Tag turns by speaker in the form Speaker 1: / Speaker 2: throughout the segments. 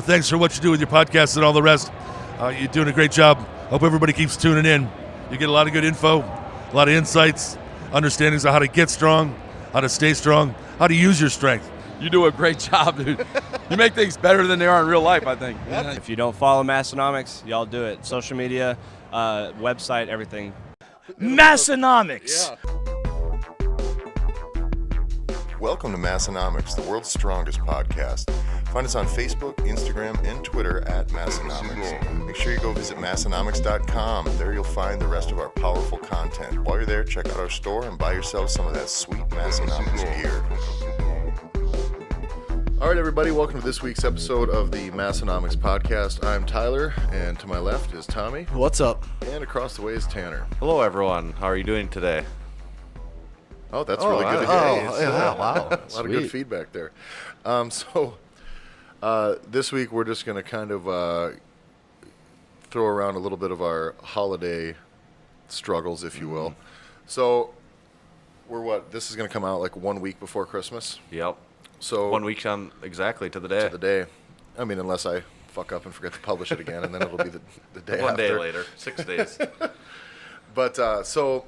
Speaker 1: Thanks for what you do with your podcast and all the rest. You're doing a great job. Hope everybody keeps tuning in. You get a lot of good info, a lot of insights, understandings of how to get strong, how to stay strong, how to use your strength.
Speaker 2: You do a great job, dude. You make things better than they are in real life, I think.
Speaker 3: If you don't follow Massenomics, y'all do it. Social media, website, everything.
Speaker 4: Massenomics.
Speaker 2: Yeah.
Speaker 5: Welcome to Massenomics, the world's strongest podcast. Find us on Facebook, Instagram, and Twitter at Massenomics. Make sure you go visit Massenomics.com. There you'll find the rest of our powerful content. While you're there, check out our store and buy yourself some of that sweet Massenomics gear. All right, everybody, welcome to this week's episode of the Massenomics podcast. I'm Tyler, and to my left is Tommy.
Speaker 6: What's up?
Speaker 5: And across the way is Tanner.
Speaker 7: Hello, everyone. How are you doing today?
Speaker 5: Oh, that's really good to hear.
Speaker 6: Yeah, wow.
Speaker 5: A lot of good feedback there. This week we're just going to kind of throw around a little bit of our holiday struggles, if you will. So this is going to come out like 1 week before Christmas.
Speaker 7: Yep.
Speaker 5: So
Speaker 7: 1 week on exactly to the day.
Speaker 5: To the day. I mean, unless I fuck up and forget to publish it again, and then it'll be the day
Speaker 7: One
Speaker 5: after.
Speaker 7: day later, 6 days.
Speaker 5: But so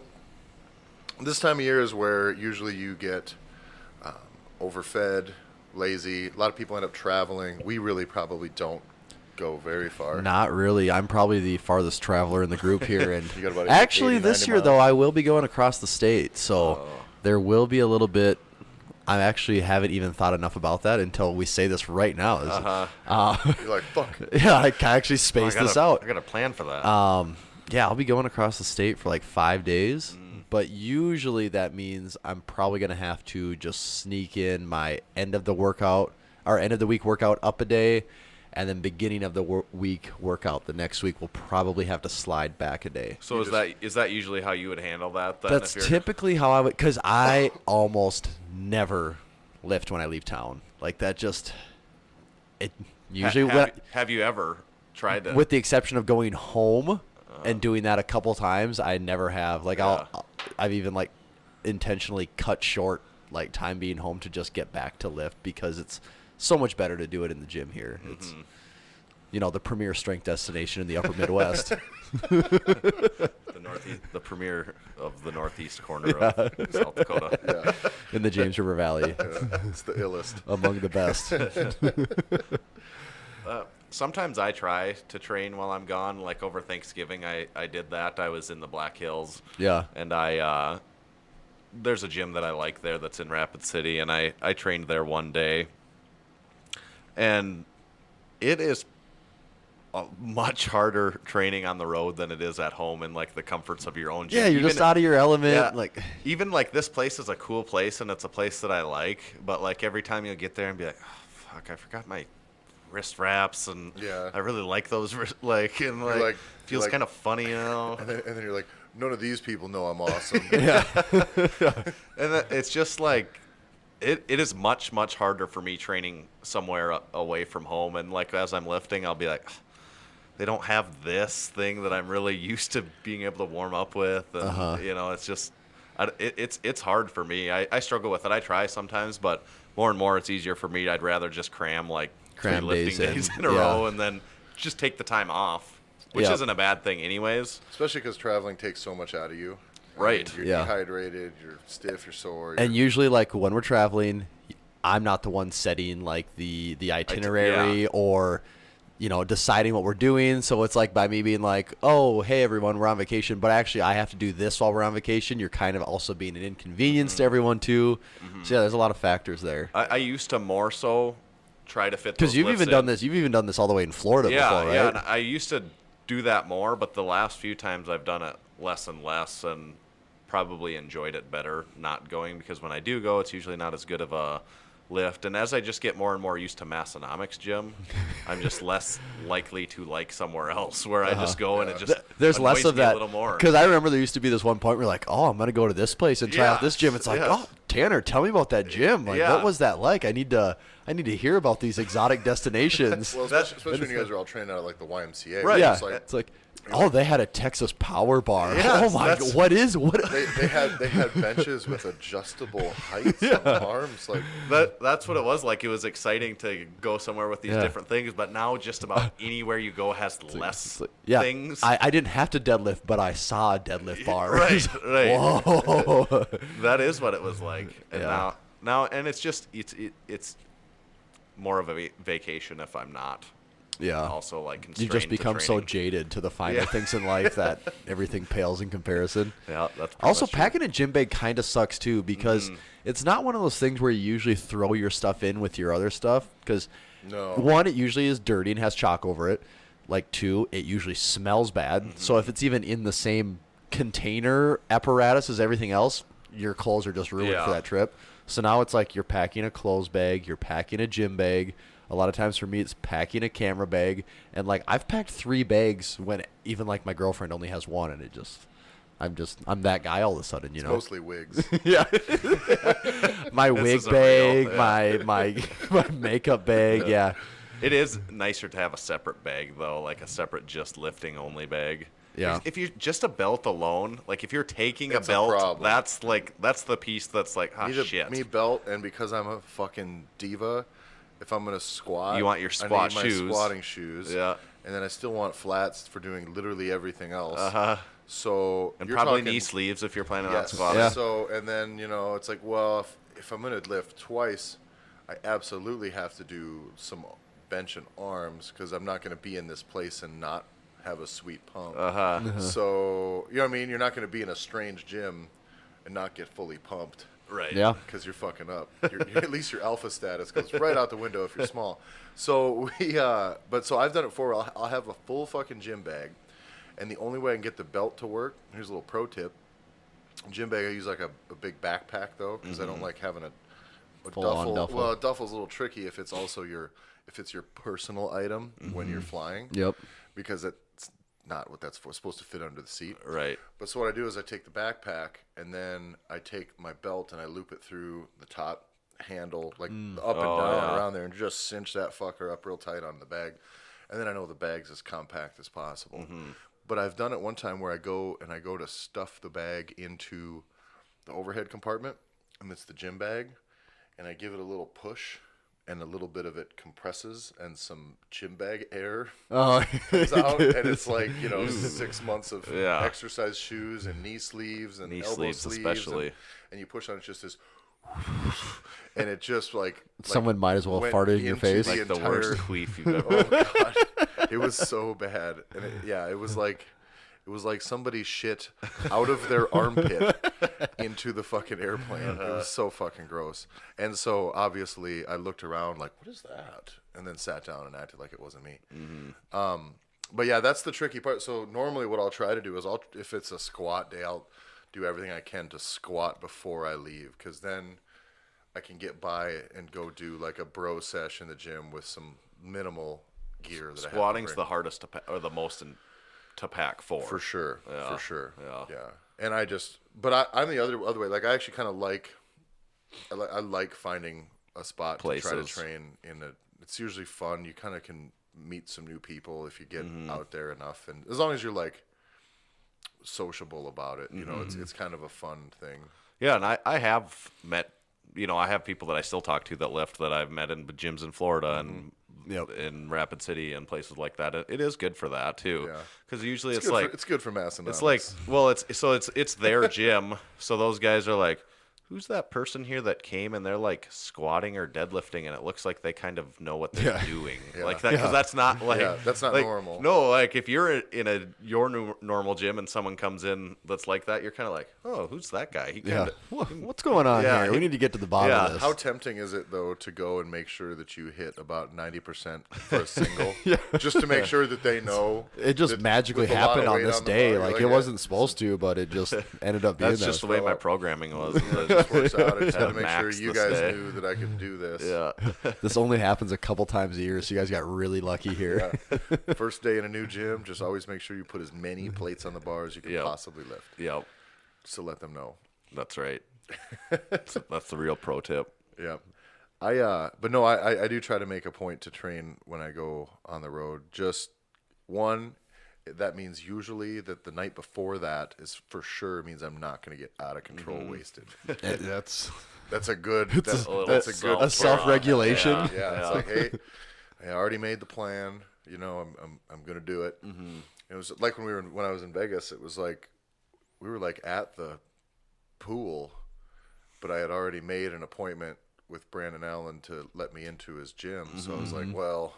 Speaker 5: this time of year is where usually you get overfed, lazy. A lot of people end up traveling. We really probably don't go very far.
Speaker 6: Not really. I'm probably the farthest traveler in the group here. And
Speaker 5: You got about
Speaker 6: actually,
Speaker 5: 80,
Speaker 6: this
Speaker 5: 90
Speaker 6: year,
Speaker 5: miles.
Speaker 6: though, I will be going across the state. So there will be a little bit. I actually haven't even thought enough about that until we say this right now.
Speaker 5: You're like, fuck.
Speaker 6: Yeah, I can actually space this out.
Speaker 7: I got a plan for that.
Speaker 6: Yeah, I'll be going across the state for like 5 days. But usually that means I'm probably going to have to just sneak in my end of the week workout up a day, and then beginning of the week workout the next week. We'll probably have to slide back a day.
Speaker 7: So is that usually how you would handle that? Then,
Speaker 6: That's typically how I would, because I almost never lift when I leave town. Like that just, it usually,
Speaker 7: have you ever tried to?
Speaker 6: with the exception of going home and doing that a couple times, I never have. Like I've even like intentionally cut short like time being home to just get back to lift, because it's so much better to do it in the gym here. It's the premier strength destination in the upper Midwest.
Speaker 7: the premier of the northeast corner of South Dakota.
Speaker 5: Yeah.
Speaker 6: In the James River Valley.
Speaker 5: It's the illest.
Speaker 6: Among the best.
Speaker 7: Sometimes I try to train while I'm gone. Like over Thanksgiving, I did that. I was in the Black Hills.
Speaker 6: Yeah.
Speaker 7: And there's a gym that I like there that's in Rapid City, and I trained there one day. And it is much harder training on the road than it is at home in like the comforts of your own gym.
Speaker 6: Yeah, you're just out of your element.
Speaker 7: Yeah,
Speaker 6: like
Speaker 7: even like this place is a cool place, and it's a place that I like. But like every time you get there and be like, oh, fuck, I forgot my wrist wraps, and I really like those feels kind of funny,
Speaker 5: And then you're like, none of these people know I'm awesome.
Speaker 6: yeah.
Speaker 7: And it's just like it is much, much harder for me training somewhere away from home. And like as I'm lifting, I'll be like, they don't have this thing that I'm really used to being able to warm up with. And, it's just it's hard for me. I struggle with it. I try sometimes, but more and more it's easier for me. I'd rather just cram 3 lifting days in a row and then just take the time off, which isn't a bad thing anyways.
Speaker 5: Especially because traveling takes so much out of you.
Speaker 7: Right.
Speaker 5: I mean, you're dehydrated, you're stiff, you're sore.
Speaker 6: And usually, like, when we're traveling, I'm not the one setting, like, the itinerary or, deciding what we're doing. So it's like by me being like, oh, hey, everyone, we're on vacation. But actually, I have to do this while we're on vacation. You're kind of also being an inconvenience to everyone, too. So, yeah, there's a lot of factors there.
Speaker 7: I used to more so try to fit those
Speaker 6: because you've even done this all the way in Florida before, right?
Speaker 7: Yeah, and I used to do that more, but the last few times I've done it less and less, and probably enjoyed it better not going, because when I do go, it's usually not as good of a lift. And as I just get more and more used to Massenomics gym, I'm just less likely to like somewhere else where I just go and it just
Speaker 6: there's less of that
Speaker 7: a little more.
Speaker 6: Because I remember there used to be this one point where you're like, oh, I'm gonna go to this place and try out this gym. It's like, oh, Tanner, tell me about that gym. Like, what was that like? I need to hear about these exotic destinations.
Speaker 5: Well, especially when you guys are all trained out of like the YMCA.
Speaker 6: Right. Yeah.
Speaker 5: It's like,
Speaker 6: it's like Oh, they had a Texas power bar.
Speaker 5: Yes,
Speaker 6: oh my god, what?
Speaker 5: They had benches with adjustable heights on the arms. Like
Speaker 7: That's what it was like. It was exciting to go somewhere with these different things, but now just about anywhere you go has less things.
Speaker 6: I didn't have to deadlift, but I saw a deadlift bar.
Speaker 7: Right.
Speaker 6: Whoa.
Speaker 7: That is what it was like. And now, and it's just it's more of a vacation if I'm not.
Speaker 6: Yeah.
Speaker 7: Also, like,
Speaker 6: You
Speaker 7: constrained
Speaker 6: just become
Speaker 7: to
Speaker 6: so
Speaker 7: training.
Speaker 6: jaded to the finer things in life that everything pales in comparison.
Speaker 7: Yeah, that's pretty
Speaker 6: Also,
Speaker 7: much true.
Speaker 6: packing a gym bag kind of sucks too because it's not one of those things where you usually throw your stuff in with your other stuff. Because one, it usually is dirty and has chalk over it. Like two, it usually smells bad. So if it's even in the same container apparatus as everything else, your clothes are just ruined for that trip. So now it's like you're packing a clothes bag, you're packing a gym bag. A lot of times for me, it's packing a camera bag. And, like, I've packed 3 bags when even, like, my girlfriend only has 1. And it just, I'm that guy all of a sudden, you know?
Speaker 5: mostly wigs.
Speaker 6: Yeah. My wig
Speaker 7: is a
Speaker 6: bag,
Speaker 7: real-
Speaker 6: my makeup bag, yeah.
Speaker 7: It is nicer to have a separate bag, though, like a separate just lifting only bag.
Speaker 6: Yeah.
Speaker 7: If you're just a belt alone, like if you're taking
Speaker 5: It's
Speaker 7: a
Speaker 5: a
Speaker 7: belt,
Speaker 5: problem.
Speaker 7: that's the piece that's like, shit.
Speaker 5: Me belt, and because I'm a fucking diva, if I'm gonna squat,
Speaker 7: You want your squat
Speaker 5: I need
Speaker 7: shoes.
Speaker 5: my squatting shoes.
Speaker 7: Yeah.
Speaker 5: And then I still want flats for doing literally everything else.
Speaker 7: Uh-huh.
Speaker 5: So
Speaker 7: And
Speaker 5: you're
Speaker 7: probably
Speaker 5: talking,
Speaker 7: knee sleeves if you're planning on
Speaker 5: Yes.
Speaker 7: squatting.
Speaker 6: Yeah.
Speaker 5: So and then it's like, well, if I'm gonna lift twice, I absolutely have to do some bench and arms because I'm not gonna be in this place and not have a sweet pump. So you know what I mean? You're not gonna be in a strange gym and not get fully pumped.
Speaker 7: Right.
Speaker 6: Yeah.
Speaker 5: Because you're fucking up. At least your alpha status goes right out the window if you're small. So so I've done it before. I'll have a full fucking gym bag, and the only way I can get the belt to work. Here's a little pro tip: gym bag. I use like a big backpack though, because I don't like having a
Speaker 6: Full-on duffel.
Speaker 5: Well, a duffel's a little tricky if it's also your personal item when you're flying.
Speaker 6: Yep.
Speaker 5: Because it's not what that's for. It's supposed to fit under the seat.
Speaker 7: Right.
Speaker 5: But so what I do is I take the backpack and then I take my belt and I loop it through the top handle, like up and down around there, and just cinch that fucker up real tight on the bag. And then I know the bag's as compact as possible. But I've done it one time where I go to stuff the bag into the overhead compartment, and it's the gym bag, and I give it a little push, and a little bit of it compresses, and some gym bag air comes out, and it's like 6 months of exercise shoes and knee sleeves and
Speaker 7: Knee
Speaker 5: elbow
Speaker 7: sleeves especially.
Speaker 5: and you push on it, just this, and it just like
Speaker 6: Someone might as well
Speaker 5: went
Speaker 6: fart it in your
Speaker 5: into
Speaker 6: face.
Speaker 5: the
Speaker 7: Like the
Speaker 5: entire-
Speaker 7: worst queef you've ever.
Speaker 5: Oh god, it was so bad, and it was like somebody shit out of their armpit into the fucking airplane. It was so fucking gross. And so obviously I looked around like, what is that? And then sat down and acted like it wasn't me. But yeah, that's the tricky part. So normally what I'll try to do is if it's a squat day, I'll do everything I can to squat before I leave, because then I can get by and go do like a bro sesh in the gym with some minimal gear that I have to
Speaker 7: Squatting's
Speaker 5: bring.
Speaker 7: the hardest to or the most to pack for.
Speaker 5: For sure.
Speaker 7: Yeah.
Speaker 5: For sure.
Speaker 7: Yeah.
Speaker 5: And I'm the other way. Like I actually kind of I like finding a spot to try to
Speaker 7: Places.
Speaker 5: train in. It's usually fun. You kind of can meet some new people if you get out there enough, and as long as you're like sociable about it, it's kind of a fun thing.
Speaker 7: Yeah, and I have met, I have people that I still talk to that lift that I've met in gyms in Florida and in Rapid City and places like that. It is good for that too,
Speaker 5: Yeah.
Speaker 7: because usually
Speaker 5: It's good for Massenomics.
Speaker 7: it's like, well, it's their gym, so those guys are like, who's that person here that came and they're like squatting or deadlifting and it looks like they kind of know what they're doing, like that, because that's not like
Speaker 5: that's not
Speaker 7: like,
Speaker 5: normal.
Speaker 7: No, like if you're in your normal gym and someone comes in that's like that, you're kind of like, oh, who's that guy? He kind of
Speaker 6: What's going on
Speaker 7: Yeah,
Speaker 6: here? We need to get to the bottom of this.
Speaker 5: How tempting is it though to go and make sure that you hit about 90% for a single, just to make sure that they know
Speaker 6: It just
Speaker 5: that
Speaker 6: magically
Speaker 5: with a lot
Speaker 6: happened
Speaker 5: of
Speaker 6: on
Speaker 5: weight
Speaker 6: this
Speaker 5: the
Speaker 6: day.
Speaker 5: bar,
Speaker 6: Like
Speaker 5: you're
Speaker 6: it wasn't supposed to, but it just ended up being
Speaker 7: that's
Speaker 6: that.
Speaker 7: just the way my programming was.
Speaker 5: It just works out. I just had to
Speaker 7: Had
Speaker 5: make sure
Speaker 7: max
Speaker 5: you
Speaker 7: this
Speaker 5: guys
Speaker 7: day.
Speaker 5: knew that I could do this.
Speaker 7: Yeah.
Speaker 6: This only happens a couple times a year, so you guys got really lucky here.
Speaker 5: First day in a new gym, just always make sure you put as many plates on the bar as you can
Speaker 7: Yep.
Speaker 5: possibly lift.
Speaker 7: Yep.
Speaker 5: Just to let them know.
Speaker 7: That's right. That's the real pro tip.
Speaker 5: Yeah. I do try to make a point to train when I go on the road. Just one, that means usually that the night before that is for sure means I'm not going to get out of control wasted.
Speaker 6: That's
Speaker 5: That's a good.
Speaker 6: It's
Speaker 5: That's a good
Speaker 6: a self-regulation.
Speaker 5: Yeah, it's like, hey, I already made the plan. You know, I'm gonna do it. Mm-hmm. It was like when I was in Vegas. It was like we were like at the pool, but I had already made an appointment with Brandon Allen to let me into his gym. So I was like, well,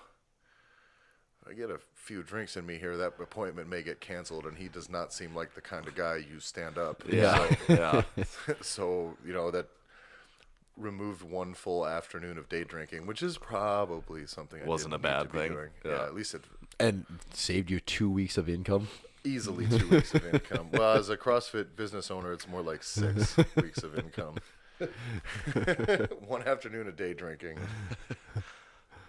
Speaker 5: if I get a few drinks in me here, that appointment may get canceled, and he does not seem like the kind of guy you stand up.
Speaker 7: Yeah. Yeah.
Speaker 5: So that removed one full afternoon of day drinking, which is probably something I
Speaker 7: Wasn't
Speaker 5: didn't
Speaker 7: a
Speaker 5: need
Speaker 7: bad
Speaker 5: to be
Speaker 7: thing.
Speaker 5: doing.
Speaker 7: Yeah.
Speaker 5: At least it
Speaker 6: And saved you 2 weeks of income.
Speaker 5: easily 2 weeks of income. Well, as a CrossFit business owner, it's more like 6 weeks of income. One afternoon of day drinking.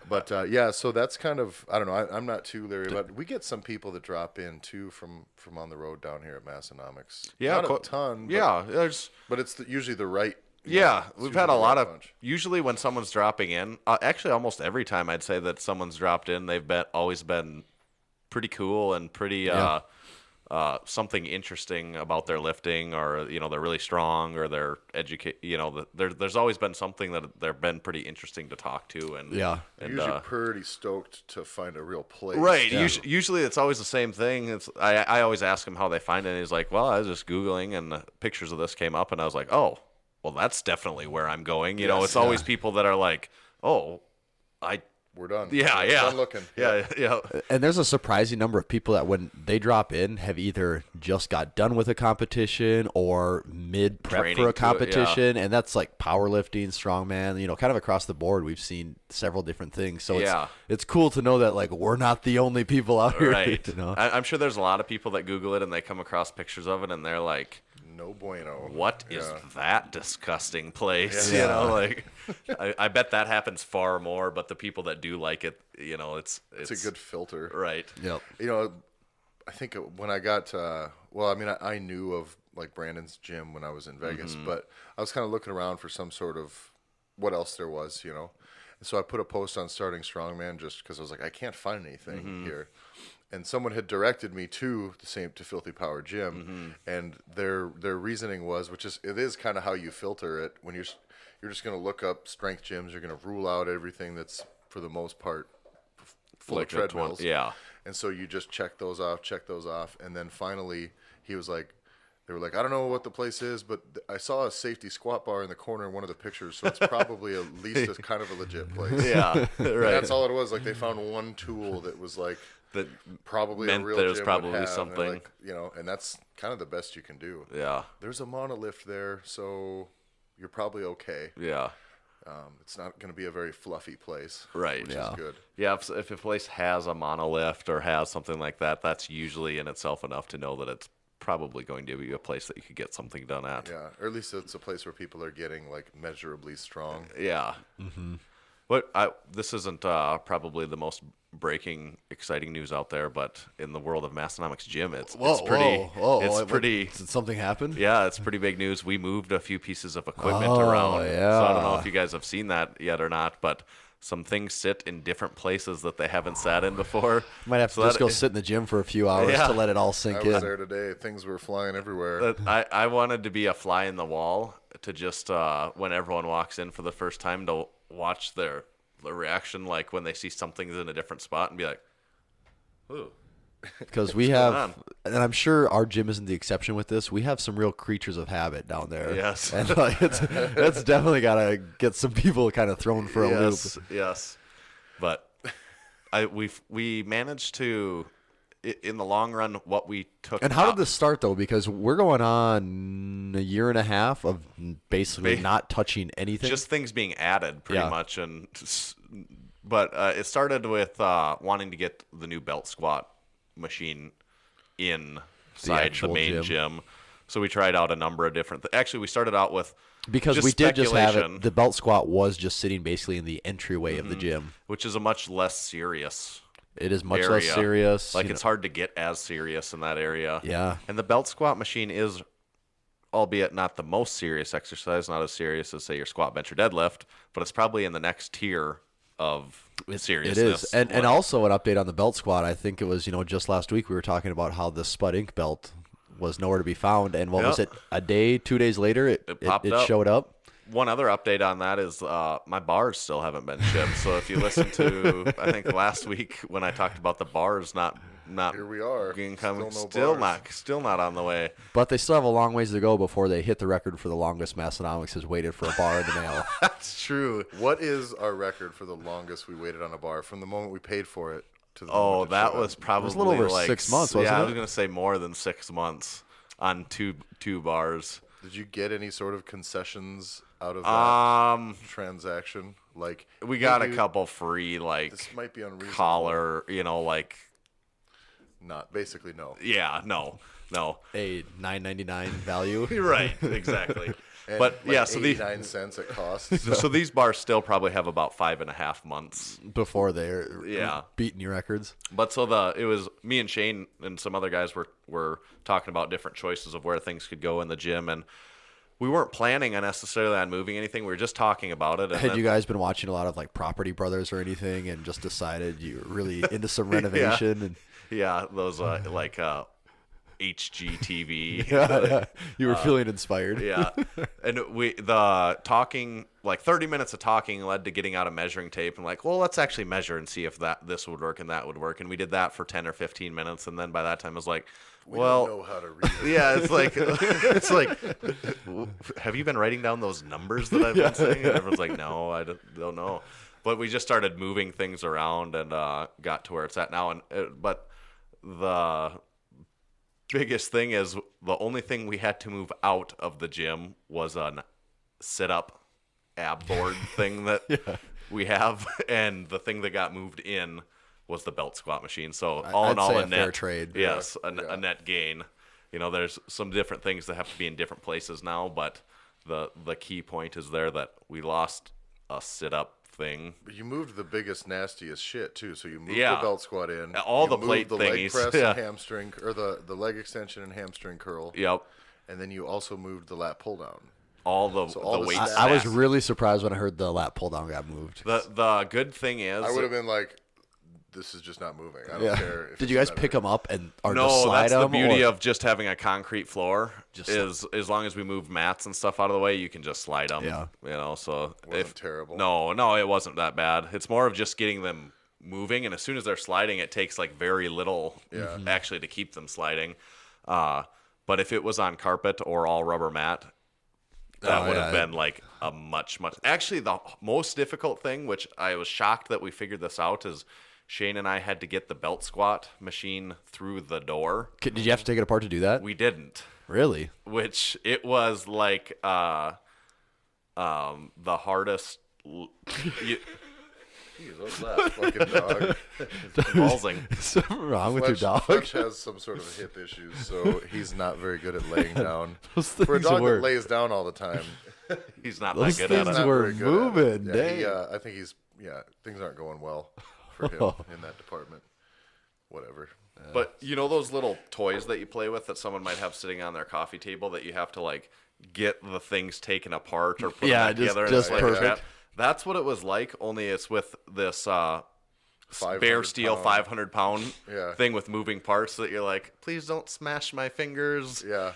Speaker 5: But yeah, so that's kind of, I don't know. I'm not too leery about it. We get some people that drop in too from on the road down here at Massenomics.
Speaker 7: Yeah,
Speaker 5: not a ton. But,
Speaker 7: Yeah, there's.
Speaker 5: but it's usually the right.
Speaker 7: Yeah,
Speaker 5: it's
Speaker 7: we've
Speaker 5: usually
Speaker 7: had a
Speaker 5: the
Speaker 7: lot
Speaker 5: right
Speaker 7: of.
Speaker 5: bunch.
Speaker 7: Usually, when someone's dropping in, actually, almost every time I'd say that someone's dropped in, they've always been pretty cool and pretty something interesting about their lifting, or they're really strong, or they're there's always been something that they've been pretty interesting to talk to, and
Speaker 6: Yeah.
Speaker 5: They're
Speaker 7: and
Speaker 5: usually pretty stoked to find a real place.
Speaker 7: right. Usually, it's always the same thing. I always ask him how they find it. And he's like, "Well, I was just Googling, and the pictures of this came up, and I was like, oh, well, that's definitely where I'm going." It's always people that are like, "Oh,
Speaker 5: We're done.
Speaker 7: yeah,
Speaker 5: We're
Speaker 7: yeah,
Speaker 5: done looking.
Speaker 7: yeah."
Speaker 6: And there's a surprising number of people that when they drop in have either just got done with a competition or mid-prep
Speaker 7: Training
Speaker 6: for a
Speaker 7: to it, yeah.
Speaker 6: competition. And that's like powerlifting, strongman, kind of across the board. We've seen several different things. So
Speaker 7: Yeah.
Speaker 6: it's cool to know that like we're not the only people out here.
Speaker 7: Right.
Speaker 6: You know?
Speaker 7: I'm sure there's a lot of people that Google it and they come across pictures of it and they're like,
Speaker 5: No bueno.
Speaker 7: "What is
Speaker 5: Yeah.
Speaker 7: that disgusting place?"
Speaker 5: Yeah.
Speaker 7: I bet that happens far more. But the people that do like it, it's
Speaker 5: It's a good filter.
Speaker 7: right.
Speaker 6: Yep.
Speaker 5: I think when I got, I knew of like Brandon's gym when I was in Vegas, but I was kind of looking around for some sort of what else there was, And so I put a post on starting strongman just because I was like, I can't find anything here. And someone had directed me to Filthy Power Gym, and their reasoning was, it is kind of how you filter it when you're just going to look up strength gyms. You're going to rule out everything that's for the most part full
Speaker 7: Like
Speaker 5: of treadmills.
Speaker 7: yeah.
Speaker 5: And so you just check those off, and then finally they were like, I don't know what the place is, but I saw a safety squat bar in the corner in one of the pictures, so it's probably at least a kind of a legit place.
Speaker 7: Yeah.
Speaker 5: And
Speaker 7: Right.
Speaker 5: that's all it was. Like they found one tool that was like
Speaker 7: That
Speaker 5: probably
Speaker 7: meant
Speaker 5: a real
Speaker 7: there's
Speaker 5: gym
Speaker 7: probably
Speaker 5: would have,
Speaker 7: something.
Speaker 5: and and that's kind of the best you can do.
Speaker 7: Yeah.
Speaker 5: There's a monolift there, so you're probably okay.
Speaker 7: Yeah.
Speaker 5: It's not going to be a very fluffy place,
Speaker 7: Right.
Speaker 5: which is good.
Speaker 7: Yeah, if a place has a monolift or has something like that, that's usually in itself enough to know that it's probably going to be a place that you could get something done at.
Speaker 5: Yeah, or at least it's a place where people are getting like measurably strong.
Speaker 7: Yeah. But this isn't probably the most breaking, exciting news out there, but in the world of Massenomics Gym, it's pretty.
Speaker 6: Did something happen?
Speaker 7: Yeah, it's pretty big news. We moved a few pieces of equipment
Speaker 6: Oh,
Speaker 7: around.
Speaker 6: yeah.
Speaker 7: So I don't know if you guys have seen that yet or not, but some things sit in different places that they haven't sat in before.
Speaker 6: Might have to
Speaker 7: So
Speaker 6: just
Speaker 7: that-
Speaker 6: go sit in the gym for a few hours
Speaker 7: Yeah.
Speaker 6: to let it all
Speaker 5: I
Speaker 6: sink
Speaker 5: was
Speaker 6: in.
Speaker 5: there today. Things were flying everywhere.
Speaker 7: I wanted to be a fly in the wall to just when everyone walks in for the first time to watch their reaction, like when they see something's in a different spot and be like, "Ooh."
Speaker 6: Because we
Speaker 7: going
Speaker 6: have,
Speaker 7: on?
Speaker 6: and I'm sure our gym isn't the exception with this. We have some real creatures of habit down there.
Speaker 7: Yes.
Speaker 6: And like, it's definitely got to get some people kind of thrown for a loop.
Speaker 7: Yes. But we managed to, in the long run, what we took.
Speaker 6: And how
Speaker 7: out-
Speaker 6: did this start though? Because we're going on a year and a half of basically not touching anything.
Speaker 7: Just things being added, pretty
Speaker 6: Yeah.
Speaker 7: much, but it started with wanting to get the new belt squat machine inside the
Speaker 6: actual
Speaker 7: main gym. So we tried out a number of different. Actually, we started out with
Speaker 6: because
Speaker 7: just
Speaker 6: we did just have
Speaker 7: speculation,
Speaker 6: it. The belt squat was just sitting basically in the entryway of the gym.
Speaker 7: which is a much less serious.
Speaker 6: It is much
Speaker 7: area.
Speaker 6: less serious.
Speaker 7: Like
Speaker 6: you
Speaker 7: it's
Speaker 6: know.
Speaker 7: hard to get as serious in that area.
Speaker 6: Yeah.
Speaker 7: And the belt squat machine is, albeit not the most serious exercise, not as serious as say your squat, bench, or deadlift, but it's probably in the next tier of
Speaker 6: It
Speaker 7: seriousness.
Speaker 6: is, and also an update on the belt squad. I think it was just last week we were talking about how the Spud Ink belt was nowhere to be found, and what was it? A day, 2 days later, it
Speaker 7: popped up.
Speaker 6: showed up.
Speaker 7: One other update on that is my bars still haven't been shipped. So if you listen to, I think last week when I talked about the bars not
Speaker 5: Here we are.
Speaker 7: still not on the way.
Speaker 6: But they still have a long ways to go before they hit the record for the longest Massenomics has waited for a bar in the mail.
Speaker 7: That's true.
Speaker 5: What is our record for the longest we waited on a bar from the moment we paid for it to the
Speaker 7: Oh,
Speaker 5: moment it
Speaker 7: that
Speaker 5: showed
Speaker 7: was
Speaker 5: up?
Speaker 7: probably
Speaker 6: a little over
Speaker 7: like
Speaker 6: 6 months, wasn't
Speaker 7: yeah, I
Speaker 6: it?
Speaker 7: was gonna say more than 6 months on two bars.
Speaker 5: Did you get any sort of concessions out of that transaction? Like
Speaker 7: We got
Speaker 5: hey,
Speaker 7: a
Speaker 5: dude,
Speaker 7: couple free
Speaker 5: This might be unreasonable.
Speaker 7: collar, like
Speaker 5: Not basically no.
Speaker 7: yeah, no.
Speaker 6: A $9.99 value.
Speaker 7: You're right, exactly.
Speaker 5: And
Speaker 7: But
Speaker 5: like
Speaker 7: yeah, so these
Speaker 5: 89 cents it costs.
Speaker 7: so these bars still probably have about 5.5 months.
Speaker 6: Before they're
Speaker 7: Yeah.
Speaker 6: beating your records.
Speaker 7: But so it was me and Shane and some other guys were talking about different choices of where things could go in the gym, and we weren't planning necessarily on moving anything. We were just talking about it. And
Speaker 6: Had
Speaker 7: then-
Speaker 6: you guys been watching a lot of like Property Brothers or anything, and just decided you were really into some renovation? And
Speaker 7: Yeah, those like HGTV.
Speaker 6: you were feeling inspired.
Speaker 7: Yeah, and the talking, like 30 minutes of talking led to getting out a measuring tape and like, well, let's actually measure and see if this would work and that would work. And we did that for 10 or 15 minutes, and then by that time I was like,
Speaker 5: We
Speaker 7: well,
Speaker 5: don't know how to read it.
Speaker 7: yeah, it's like, have you been writing down those numbers that I've been saying? And everyone's like, no, I don't know. But we just started moving things around and got to where it's at now. And but the biggest thing is the only thing we had to move out of the gym was an sit-up ab board thing that we have, and the thing that got moved in was the belt squat machine. So all in
Speaker 6: I'd
Speaker 7: all,
Speaker 6: say
Speaker 7: a
Speaker 6: a
Speaker 7: net
Speaker 6: fair trade.
Speaker 7: Yes, a net gain. There's some different things that have to be in different places now, but the key point is there that we lost a sit-up thing.
Speaker 5: But you moved the biggest, nastiest shit too. So you moved
Speaker 7: Yeah.
Speaker 5: the belt squat in,
Speaker 7: All
Speaker 5: you
Speaker 7: the
Speaker 5: moved
Speaker 7: plate
Speaker 5: the leg
Speaker 7: thingies.
Speaker 5: press
Speaker 7: Yeah.
Speaker 5: and hamstring, or the leg extension and hamstring curl.
Speaker 7: Yep.
Speaker 5: And then you also moved the lat pull down.
Speaker 7: All the
Speaker 5: the
Speaker 7: weight.
Speaker 5: stats-
Speaker 6: I was
Speaker 7: stack.
Speaker 6: really surprised when I heard the lat pull down got moved.
Speaker 7: The good thing is
Speaker 5: I would have been like, this is just not moving. I don't care. If
Speaker 6: Did
Speaker 5: it's
Speaker 6: you guys
Speaker 5: better.
Speaker 6: pick them up or just
Speaker 7: no,
Speaker 6: slide
Speaker 7: that's the
Speaker 6: them?
Speaker 7: beauty
Speaker 6: or?
Speaker 7: of just having a concrete floor. Is as long as we move mats and stuff out of the way, you can just slide them.
Speaker 6: Yeah.
Speaker 7: So
Speaker 5: Wasn't terrible.
Speaker 7: No, it wasn't that bad. It's more of just getting them moving, and as soon as they're sliding, it takes like very little actually to keep them sliding. But if it was on carpet or all rubber mat, that would have been like a much. Actually, the most difficult thing, which I was shocked that we figured this out, is Shane and I had to get the belt squat machine through the door.
Speaker 6: Did you have to take it apart to do that?
Speaker 7: We didn't,
Speaker 6: Really?
Speaker 7: which it was like the hardest.
Speaker 5: Jeez, what's that fucking dog?
Speaker 7: Balsing.
Speaker 6: Something wrong with your dog?
Speaker 5: Fletch has some sort of hip issues, so he's not very good at laying down.
Speaker 6: Those
Speaker 5: For a
Speaker 6: things
Speaker 5: dog
Speaker 6: were-
Speaker 5: that lays down all the time,
Speaker 7: He's not
Speaker 6: Those
Speaker 7: that good at
Speaker 6: things
Speaker 7: it.
Speaker 5: not
Speaker 6: were
Speaker 5: very good at it.
Speaker 6: moving, dang.
Speaker 5: I think things aren't going well for him in that department. Whatever.
Speaker 7: But you know those little toys that you play with that someone might have sitting on their coffee table that you have to like get the things taken apart or put
Speaker 6: Yeah,
Speaker 7: them
Speaker 6: just-
Speaker 7: together.
Speaker 6: just
Speaker 7: and stuff like
Speaker 6: perfect.
Speaker 7: that? That's what it was like. Only it's with this
Speaker 5: 500
Speaker 7: bare steel
Speaker 5: pound.
Speaker 7: 500-pound
Speaker 5: Yeah.
Speaker 7: thing with moving parts that you're like, please don't smash my fingers.
Speaker 5: Yeah.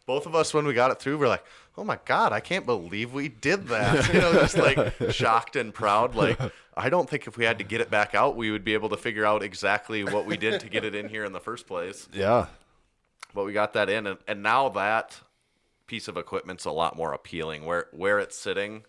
Speaker 7: Both of us, when we got it through, we're like, oh my God, I can't believe we did that. Just like shocked and proud. Like, I don't think if we had to get it back out, we would be able to figure out exactly what we did to get it in here in the first place.
Speaker 6: Yeah.
Speaker 7: But we got that in, and now that piece of equipment's a lot more appealing. Where it's sitting,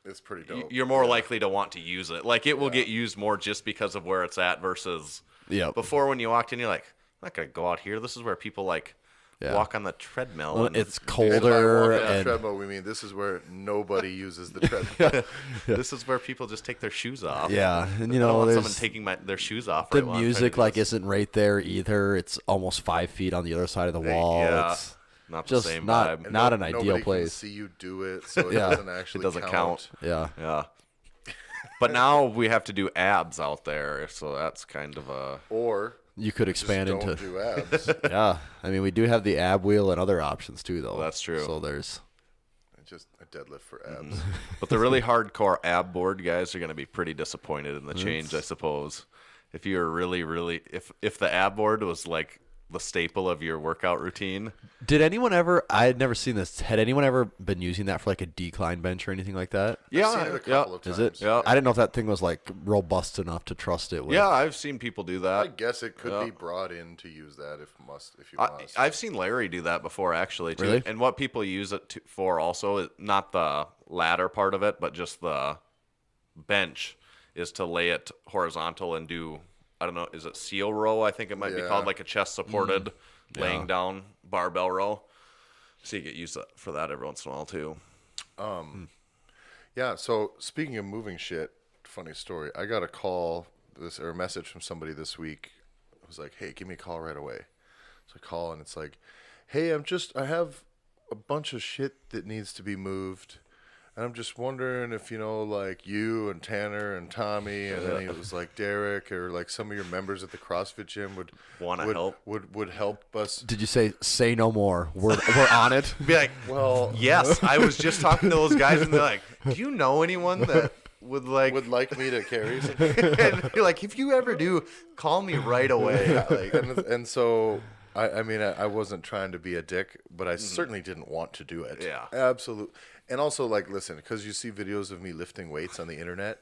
Speaker 5: It's pretty dope.
Speaker 7: you're more likely to want to use it. Like, it will get used more just because of where it's at versus
Speaker 6: Yep.
Speaker 7: before when you walked in, you're like, I'm not going to go out here. This is where people, like,
Speaker 6: Yeah.
Speaker 7: walk on the treadmill.
Speaker 6: Well,
Speaker 7: and
Speaker 6: it's
Speaker 5: And by
Speaker 6: colder
Speaker 5: walking on the
Speaker 6: and
Speaker 5: treadmill, we mean this is where nobody uses the treadmill.
Speaker 7: This is where people just take their shoes off.
Speaker 6: yeah, and
Speaker 7: I don't want someone
Speaker 6: there's
Speaker 7: taking their shoes off.
Speaker 6: the
Speaker 7: right while I'm trying to
Speaker 6: music
Speaker 7: do
Speaker 6: like
Speaker 7: this.
Speaker 6: isn't right there either. It's almost 5 feet on the other side of the wall.
Speaker 7: yeah.
Speaker 6: It's
Speaker 7: Not the
Speaker 6: just
Speaker 7: same
Speaker 6: not
Speaker 7: vibe.
Speaker 5: And
Speaker 6: not an
Speaker 5: nobody
Speaker 6: ideal
Speaker 5: can
Speaker 6: place.
Speaker 5: see you do it, so it
Speaker 6: Yeah.
Speaker 5: doesn't actually
Speaker 7: It doesn't count.
Speaker 6: Yeah.
Speaker 7: Yeah. But now we have to do abs out there, so that's kind of a.
Speaker 5: Or
Speaker 6: You could
Speaker 5: just
Speaker 6: expand
Speaker 5: don't
Speaker 6: into
Speaker 5: do abs.
Speaker 6: yeah. I mean, we do have the ab wheel and other options too, though.
Speaker 7: That's true.
Speaker 6: So there's
Speaker 5: just a deadlift for abs.
Speaker 7: But the really hardcore ab board guys are going to be pretty disappointed in the change, I suppose. If you're really, if the ab board was like the staple of your workout routine.
Speaker 6: Did anyone ever? I had never seen this. Had anyone ever been using that for like a decline bench or anything like that?
Speaker 7: Yeah,
Speaker 5: I've seen it a couple of times.
Speaker 6: Is it?
Speaker 7: Yeah.
Speaker 6: I didn't know if that thing was like robust enough to trust it with.
Speaker 7: Yeah, I've seen people do
Speaker 5: I
Speaker 7: that.
Speaker 5: guess it could be brought in to use that if you must.
Speaker 7: I've seen Larry do that before, actually, too.
Speaker 6: Really?
Speaker 7: And what people use it for also is not the ladder part of it, but just the bench is to lay it horizontal and do, I don't know, is it seal row? I think it might be called, like a chest supported laying down barbell row. So you get used for that every once in a while, too.
Speaker 5: Yeah, so speaking of moving shit, funny story. I got a message from somebody this week. It was like, hey, give me a call right away. So I call and it's like, hey, I have a bunch of shit that needs to be moved. And I'm just wondering if, like you and Tanner and Tommy, and then he was like Derek or like some of your members at the CrossFit gym would help us.
Speaker 6: Did you say no more? We're on it.
Speaker 7: Be like, well, yes, I was just talking to those guys, and they're like, do you know anyone that would like
Speaker 5: me to carry something?
Speaker 7: and you're like, if you ever do, call me right away. Like,
Speaker 5: and so I wasn't trying to be a dick, but I certainly didn't want to do it.
Speaker 7: Yeah.
Speaker 5: Absolutely. And also, like, listen, because you see videos of me lifting weights on the internet,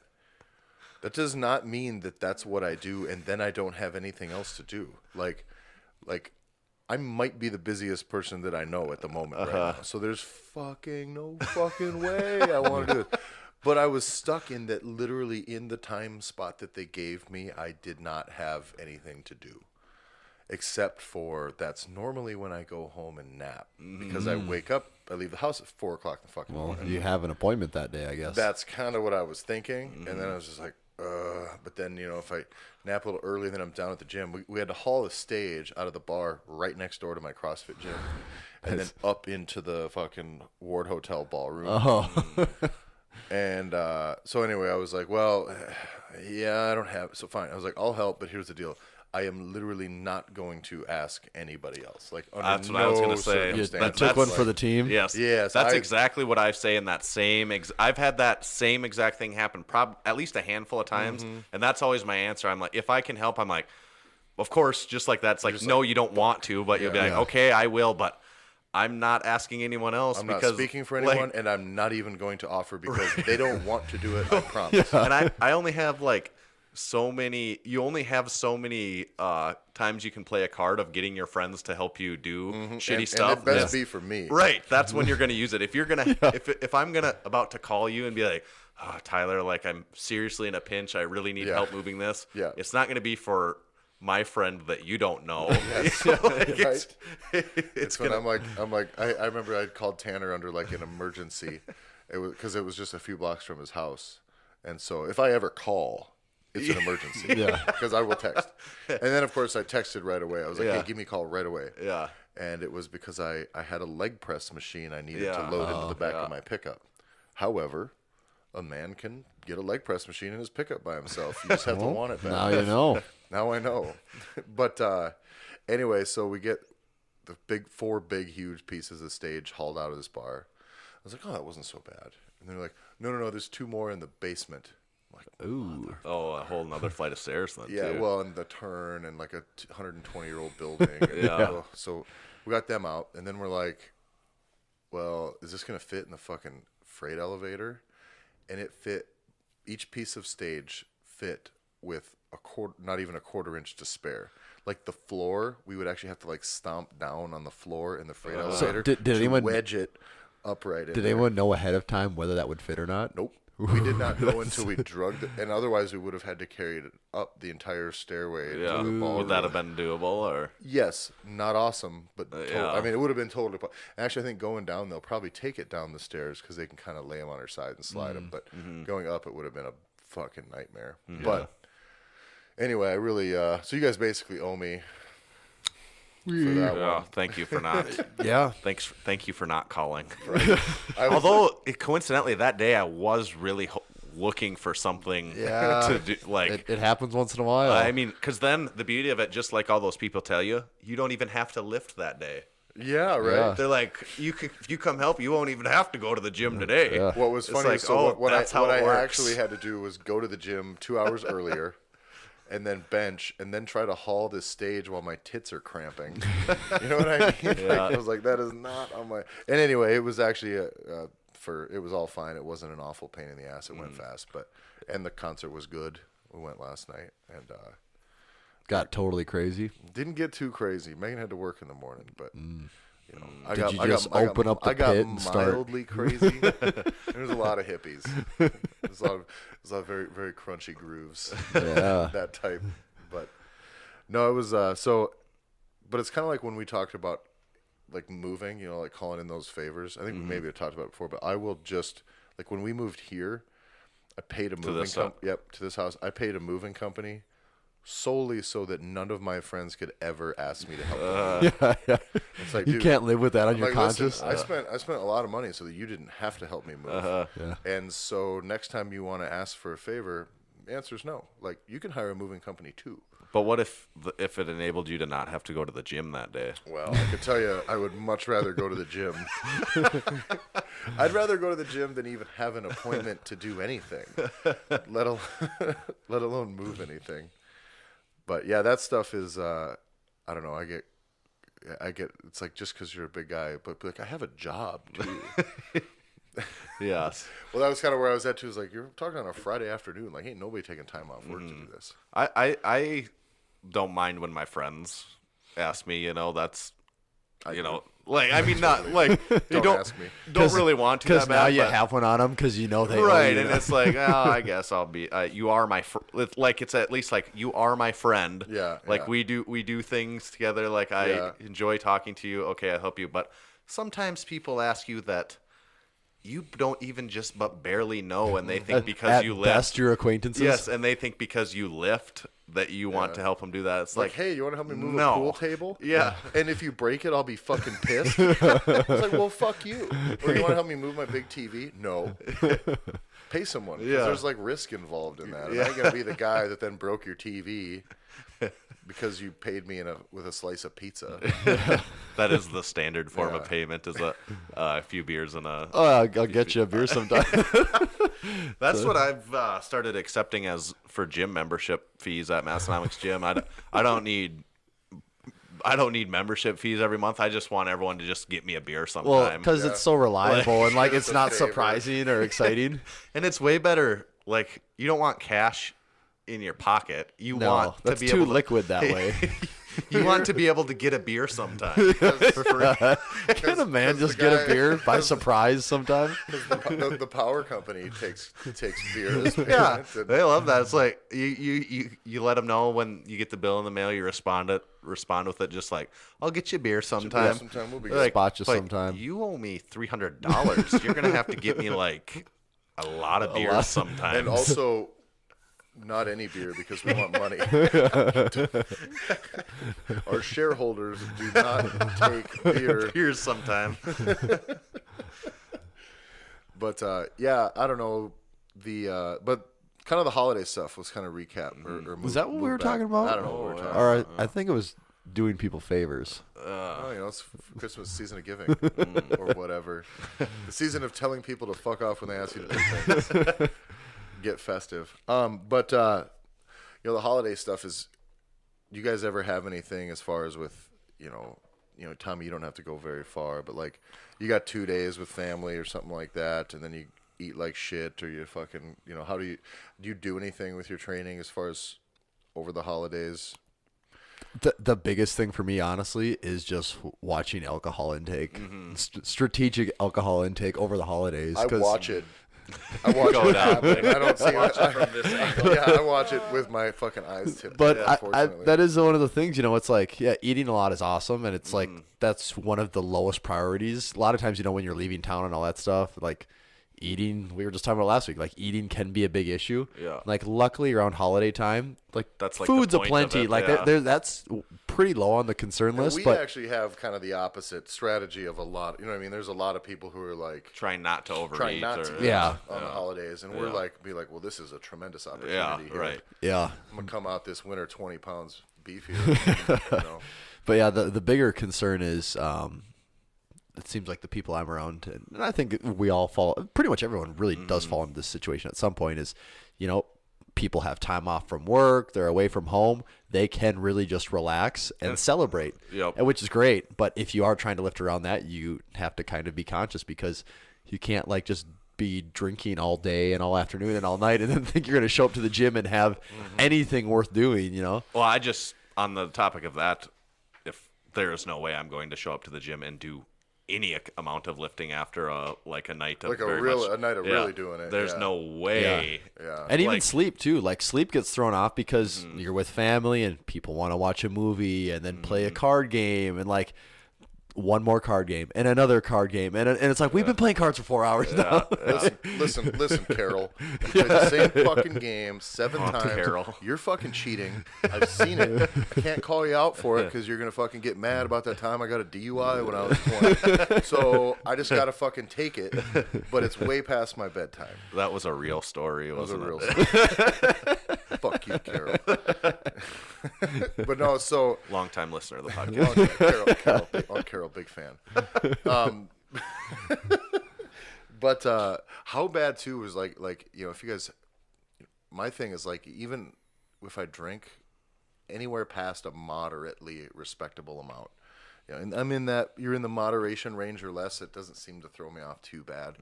Speaker 5: that does not mean that that's what I do and then I don't have anything else to do. Like I might be the busiest person that I know at the moment right now. So there's no fucking way I want to do it. But I was stuck in that literally in the time spot that they gave me, I did not have anything to do. Except for that's normally when I go home and nap. Because I wake up, I leave the house at 4 o'clock in the fucking morning.
Speaker 6: You have an appointment that day, I guess.
Speaker 5: That's kind of what I was thinking. And then I was just like, but then, if I nap a little early, then I'm down at the gym. We had to haul a stage out of the bar right next door to my CrossFit gym. And then up into the fucking Ward Hotel ballroom.
Speaker 6: Oh.
Speaker 5: And so anyway, I was like, well, yeah, I don't have it. So fine. I was like, I'll help, but here's the deal. I am literally not going to ask anybody else. Like, under
Speaker 7: that's what I was going to say.
Speaker 5: circumstances.
Speaker 6: Took one for the team.
Speaker 7: Yes. That's exactly what I say in that same. I've had that same exact thing happen at least a handful of times, and that's always my answer. I'm like, if I can help, I'm like, of course, just like that. It's like, no, you don't want to, but you'll be like, okay, I will, but I'm not asking anyone else.
Speaker 5: I'm
Speaker 7: because,
Speaker 5: not speaking for anyone, and I'm not even going to offer because they don't want to do it, I promise.
Speaker 7: And I only have you only have so many times you can play a card of getting your friends to help you do shitty stuff.
Speaker 5: And it best be for me.
Speaker 7: Right. That's when you're going to use it. If you're going to, if I'm about to call you and be like, oh, Tyler, like I'm seriously in a pinch. I really need help moving this.
Speaker 5: Yeah.
Speaker 7: It's not going to be for my friend that you don't know.
Speaker 5: Yes.
Speaker 7: Right?
Speaker 5: It's when I'm like, I remember I called Tanner under like an emergency. Because it was just a few blocks from his house. And so if I ever call, it's an emergency. Because I will text. And then, of course, I texted right away. I was like, hey, give me a call right away.
Speaker 7: Yeah.
Speaker 5: And it was because I had a leg press machine I needed to load into the back of my pickup. However, a man can get a leg press machine in his pickup by himself. You just have to want it back.
Speaker 6: Now you know.
Speaker 5: Now I know. But anyway, so we get the four big, huge pieces of stage hauled out of this bar. I was like, oh, that wasn't so bad. And they're like, no, there's 2 more in the basement. Like,
Speaker 6: Ooh.
Speaker 7: Oh, a whole nother flight of stairs then,
Speaker 5: yeah,
Speaker 7: too.
Speaker 5: well, and the turn and like a 120-year-old building. So we got them out, and then we're like, well, is this going to fit in the fucking freight elevator? And it fit, each piece of stage fit with not even a quarter inch to spare. Like the floor, we would actually have to like stomp down on the floor in the freight elevator
Speaker 6: did
Speaker 5: to
Speaker 6: anyone
Speaker 5: wedge it upright.
Speaker 6: Did anyone know ahead of time whether that would fit or not?
Speaker 5: Nope. We did not know until we drugged it, and otherwise we would have had to carry it up the entire stairway to the ballroom.
Speaker 7: Would that have been doable, or?
Speaker 5: Yes, not awesome, but I mean, it would have been totally. Actually, I think going down, they'll probably take it down the stairs because they can kind of lay them on their side and slide them. But going up, it would have been a fucking nightmare. But anyway, I really. So you guys basically owe me. For that one.
Speaker 7: Thank you for not. Thank you for not calling. Although coincidentally that day I was really looking for something to do. Like
Speaker 6: it happens once in a while.
Speaker 7: I mean, because then the beauty of it, just like all those people tell you, you don't even have to lift that day.
Speaker 5: Yeah, right.
Speaker 6: Yeah.
Speaker 7: They're like, if you come help, you won't even have to go to the gym today.
Speaker 6: Yeah.
Speaker 5: What was
Speaker 7: It's
Speaker 5: funny,
Speaker 7: like,
Speaker 5: so
Speaker 7: oh,
Speaker 5: what
Speaker 7: that's
Speaker 5: I
Speaker 7: how it works.
Speaker 5: actually had to do was go to the gym 2 hours earlier and then bench and then try to haul this stage while my tits are cramping. You know what I mean?
Speaker 7: Yeah.
Speaker 5: Like, I was like, that is not on my... And anyway, it was actually, it was all fine. It wasn't an awful pain in the ass. It went fast, and the concert was good. We went last night and
Speaker 6: Got totally crazy.
Speaker 5: didn't get too crazy. Megan had to work in the morning, but... You know, I
Speaker 6: Did you just open up the
Speaker 5: I got
Speaker 6: pit and start?
Speaker 5: mildly crazy. There's a lot of hippies. There's a lot of very, very crunchy grooves.
Speaker 6: Yeah.
Speaker 5: That type. But no, it was but it's kind of like when we talked about like moving, you know, like calling in those favors. I think we maybe have talked about it before, but I will just like when we moved here, I paid a moving
Speaker 7: this house?
Speaker 5: to this house. I paid a moving company solely so that none of my friends could ever ask me to help them.
Speaker 6: Yeah.
Speaker 5: It's like,
Speaker 6: You
Speaker 5: dude,
Speaker 6: can't live with that on your
Speaker 5: like,
Speaker 6: conscience.
Speaker 5: listen, I spent a lot of money so that you didn't have to help me move.
Speaker 6: Yeah.
Speaker 5: And so next time you want to ask for a favor, the answer is no. Like you can hire a moving company too.
Speaker 7: But what if it enabled you to not have to go to the gym that day?
Speaker 5: Well, I could tell you, I would much rather go to the gym. I'd rather go to the gym than even have an appointment to do anything, let alone move anything. But yeah, that stuff is, I don't know. I get. It's like just because you're a big guy, but like I have a job too.
Speaker 7: Yes.
Speaker 5: Well, that was kind of where I was at too. Is like you're talking on a Friday afternoon. Like, ain't nobody taking time off work to do this.
Speaker 7: I don't mind when my friends ask me, that's, like, I mean, not like, you
Speaker 5: Don't ask me.
Speaker 7: don't really want to
Speaker 6: Because
Speaker 7: that
Speaker 6: now
Speaker 7: bad,
Speaker 6: you
Speaker 7: but-
Speaker 6: have one on them because you know they owe
Speaker 7: Right,
Speaker 6: you.
Speaker 7: and it's like, I guess I'll be. You are my like. It's at least like you are my friend.
Speaker 5: Yeah,
Speaker 7: Like
Speaker 5: yeah.
Speaker 7: we do things together. Like I
Speaker 5: Yeah.
Speaker 7: enjoy talking to you. Okay, I help you. But sometimes people ask you that you don't even just but barely know, and they think because
Speaker 6: At
Speaker 7: you lift.
Speaker 6: best, your acquaintances.
Speaker 7: Yes, and they think because you lift that you want to help them do that. It's
Speaker 5: Like,
Speaker 7: like,
Speaker 5: hey, you want to help me move
Speaker 7: no.
Speaker 5: a pool table?
Speaker 7: Yeah.
Speaker 5: And if you break it, I'll be fucking pissed. It's like, well, fuck you. Or you want to help me move my big TV? No. Pay someone. 'Cause
Speaker 7: Yeah.
Speaker 5: There's like risk involved in that. And
Speaker 7: Yeah.
Speaker 5: I ain't gonna be the guy that then broke your TV because you paid me with a slice of pizza.
Speaker 7: that is the standard form
Speaker 5: Yeah.
Speaker 7: of payment. Is a few beers and a.
Speaker 6: Oh, I'll get you a beer sometime.
Speaker 7: That's what I've started accepting as for gym membership fees at Massenomics Gym. I don't need membership fees every month. I just want everyone to just get me a beer sometime.
Speaker 6: Well, because it's so reliable and like
Speaker 5: It's
Speaker 6: it's
Speaker 5: a
Speaker 6: not
Speaker 5: favor.
Speaker 6: surprising or exciting.
Speaker 7: and it's way better. Like you don't want cash in your pocket. You
Speaker 6: No,
Speaker 7: want
Speaker 6: that's
Speaker 7: to be
Speaker 6: too
Speaker 7: able to,
Speaker 6: liquid that way.
Speaker 7: You want to be able to get a beer sometime for free.
Speaker 6: Can a man
Speaker 5: 'cause
Speaker 6: just
Speaker 5: the
Speaker 6: get
Speaker 5: guy-
Speaker 6: a beer by surprise sometime?
Speaker 5: The power company takes beer as
Speaker 7: Yeah,
Speaker 5: payment. And
Speaker 7: they love that. It's like you let them know when you get the bill in the mail. You respond with it, just like I'll get you a beer sometime.
Speaker 5: sometime, we'll be
Speaker 7: They're
Speaker 5: good.
Speaker 6: Spot you
Speaker 7: like,
Speaker 6: sometime.
Speaker 7: You owe me $300. You're gonna have to get me like a lot of beers sometime.
Speaker 5: And also, not any beer because we want money. Our shareholders do not take beer.
Speaker 7: beers sometime.
Speaker 5: But yeah, I don't know but kind of the holiday stuff was kind of recap. Or
Speaker 6: Was that what we were talking about?
Speaker 5: I don't know what we were talking
Speaker 6: Or
Speaker 5: about.
Speaker 6: I think it was doing people favors.
Speaker 5: It's Christmas season of giving or whatever. The season of telling people to fuck off when they ask you to do things. Get festive. But the holiday stuff is. You guys ever have anything as far as with Tommy? You don't have to go very far, but like you got 2 days with family or something like that, and then you eat like shit, or you fucking how do you do anything with your training as far as over the holidays?
Speaker 6: The biggest thing for me, honestly, is just watching alcohol intake, strategic alcohol intake over the holidays.
Speaker 5: I
Speaker 6: 'cause-
Speaker 5: watch it. I watch
Speaker 7: Go
Speaker 5: it
Speaker 7: down.
Speaker 5: happen. I don't see it
Speaker 7: from this angle.
Speaker 5: Yeah, I watch it with my fucking eyes tipped.
Speaker 6: But
Speaker 5: up,
Speaker 6: I,
Speaker 5: unfortunately.
Speaker 6: that is one of the things, it's like, yeah, eating a lot is awesome. And it's like, that's one of the lowest priorities. A lot of times, when you're leaving town and all that stuff, like eating, we were just talking about last week, like eating can be a big issue.
Speaker 7: Yeah.
Speaker 6: Like luckily around holiday time, like
Speaker 7: That's like
Speaker 6: food's
Speaker 7: the
Speaker 6: a
Speaker 7: point
Speaker 6: plenty.
Speaker 7: of it,
Speaker 6: Like
Speaker 7: yeah.
Speaker 6: that's pretty low on the concern list.
Speaker 5: we
Speaker 6: But
Speaker 5: actually have kind of the opposite strategy of a lot. You know what I mean? There's a lot of people who are like
Speaker 7: Trying not to overeat.
Speaker 5: trying not to
Speaker 7: or,
Speaker 5: eat
Speaker 6: Yeah.
Speaker 5: on the holidays, and we're
Speaker 7: Yeah.
Speaker 5: like, well, this is a tremendous opportunity.
Speaker 7: Yeah,
Speaker 5: here.
Speaker 7: right.
Speaker 6: yeah,
Speaker 5: I'm gonna come out this winter 20 pounds beefier. You know?
Speaker 6: But yeah, the bigger concern is it seems like the people I'm around, and I think we all pretty much everyone really does fall into this situation at some point, is, you know, people have time off from work, they're away from home, they can really just relax and celebrate, and which is great. But if you are trying to lift around that, you have to kind of be conscious, because you can't like just be drinking all day and all afternoon and all night and then think you're going to show up to the gym and have anything worth doing, you know?
Speaker 7: Well, I just, on the topic of that, if there is no way I'm going to show up to the gym and do any amount of lifting after a night of
Speaker 5: Like
Speaker 7: a
Speaker 5: night of really doing it.
Speaker 7: There's no way.
Speaker 5: Yeah.
Speaker 6: And even sleep too. Like sleep gets thrown off because you're with family and people want to watch a movie and then play a card game, and like one more card game and another card game, and it's like we've been playing cards for 4 hours now.
Speaker 5: Listen, Carol. You played the same fucking game 7 times.
Speaker 7: Carol.
Speaker 5: You're fucking cheating. I've seen it. I can't call you out for it because you're gonna fucking get mad about that time I got a DUI when I was 20. So I just gotta fucking take it. But it's way past my bedtime.
Speaker 7: That was a real story.
Speaker 5: It was a real
Speaker 7: it?
Speaker 5: story. Fuck you, Carol. But no, so
Speaker 7: Long-time listener of the podcast.
Speaker 5: Carol, big fan. But how bad too was like you know, if you guys, my thing is like, even if I drink anywhere past a moderately respectable amount, you know, and I'm in that, you're in the moderation range or less, it doesn't seem to throw me off too bad.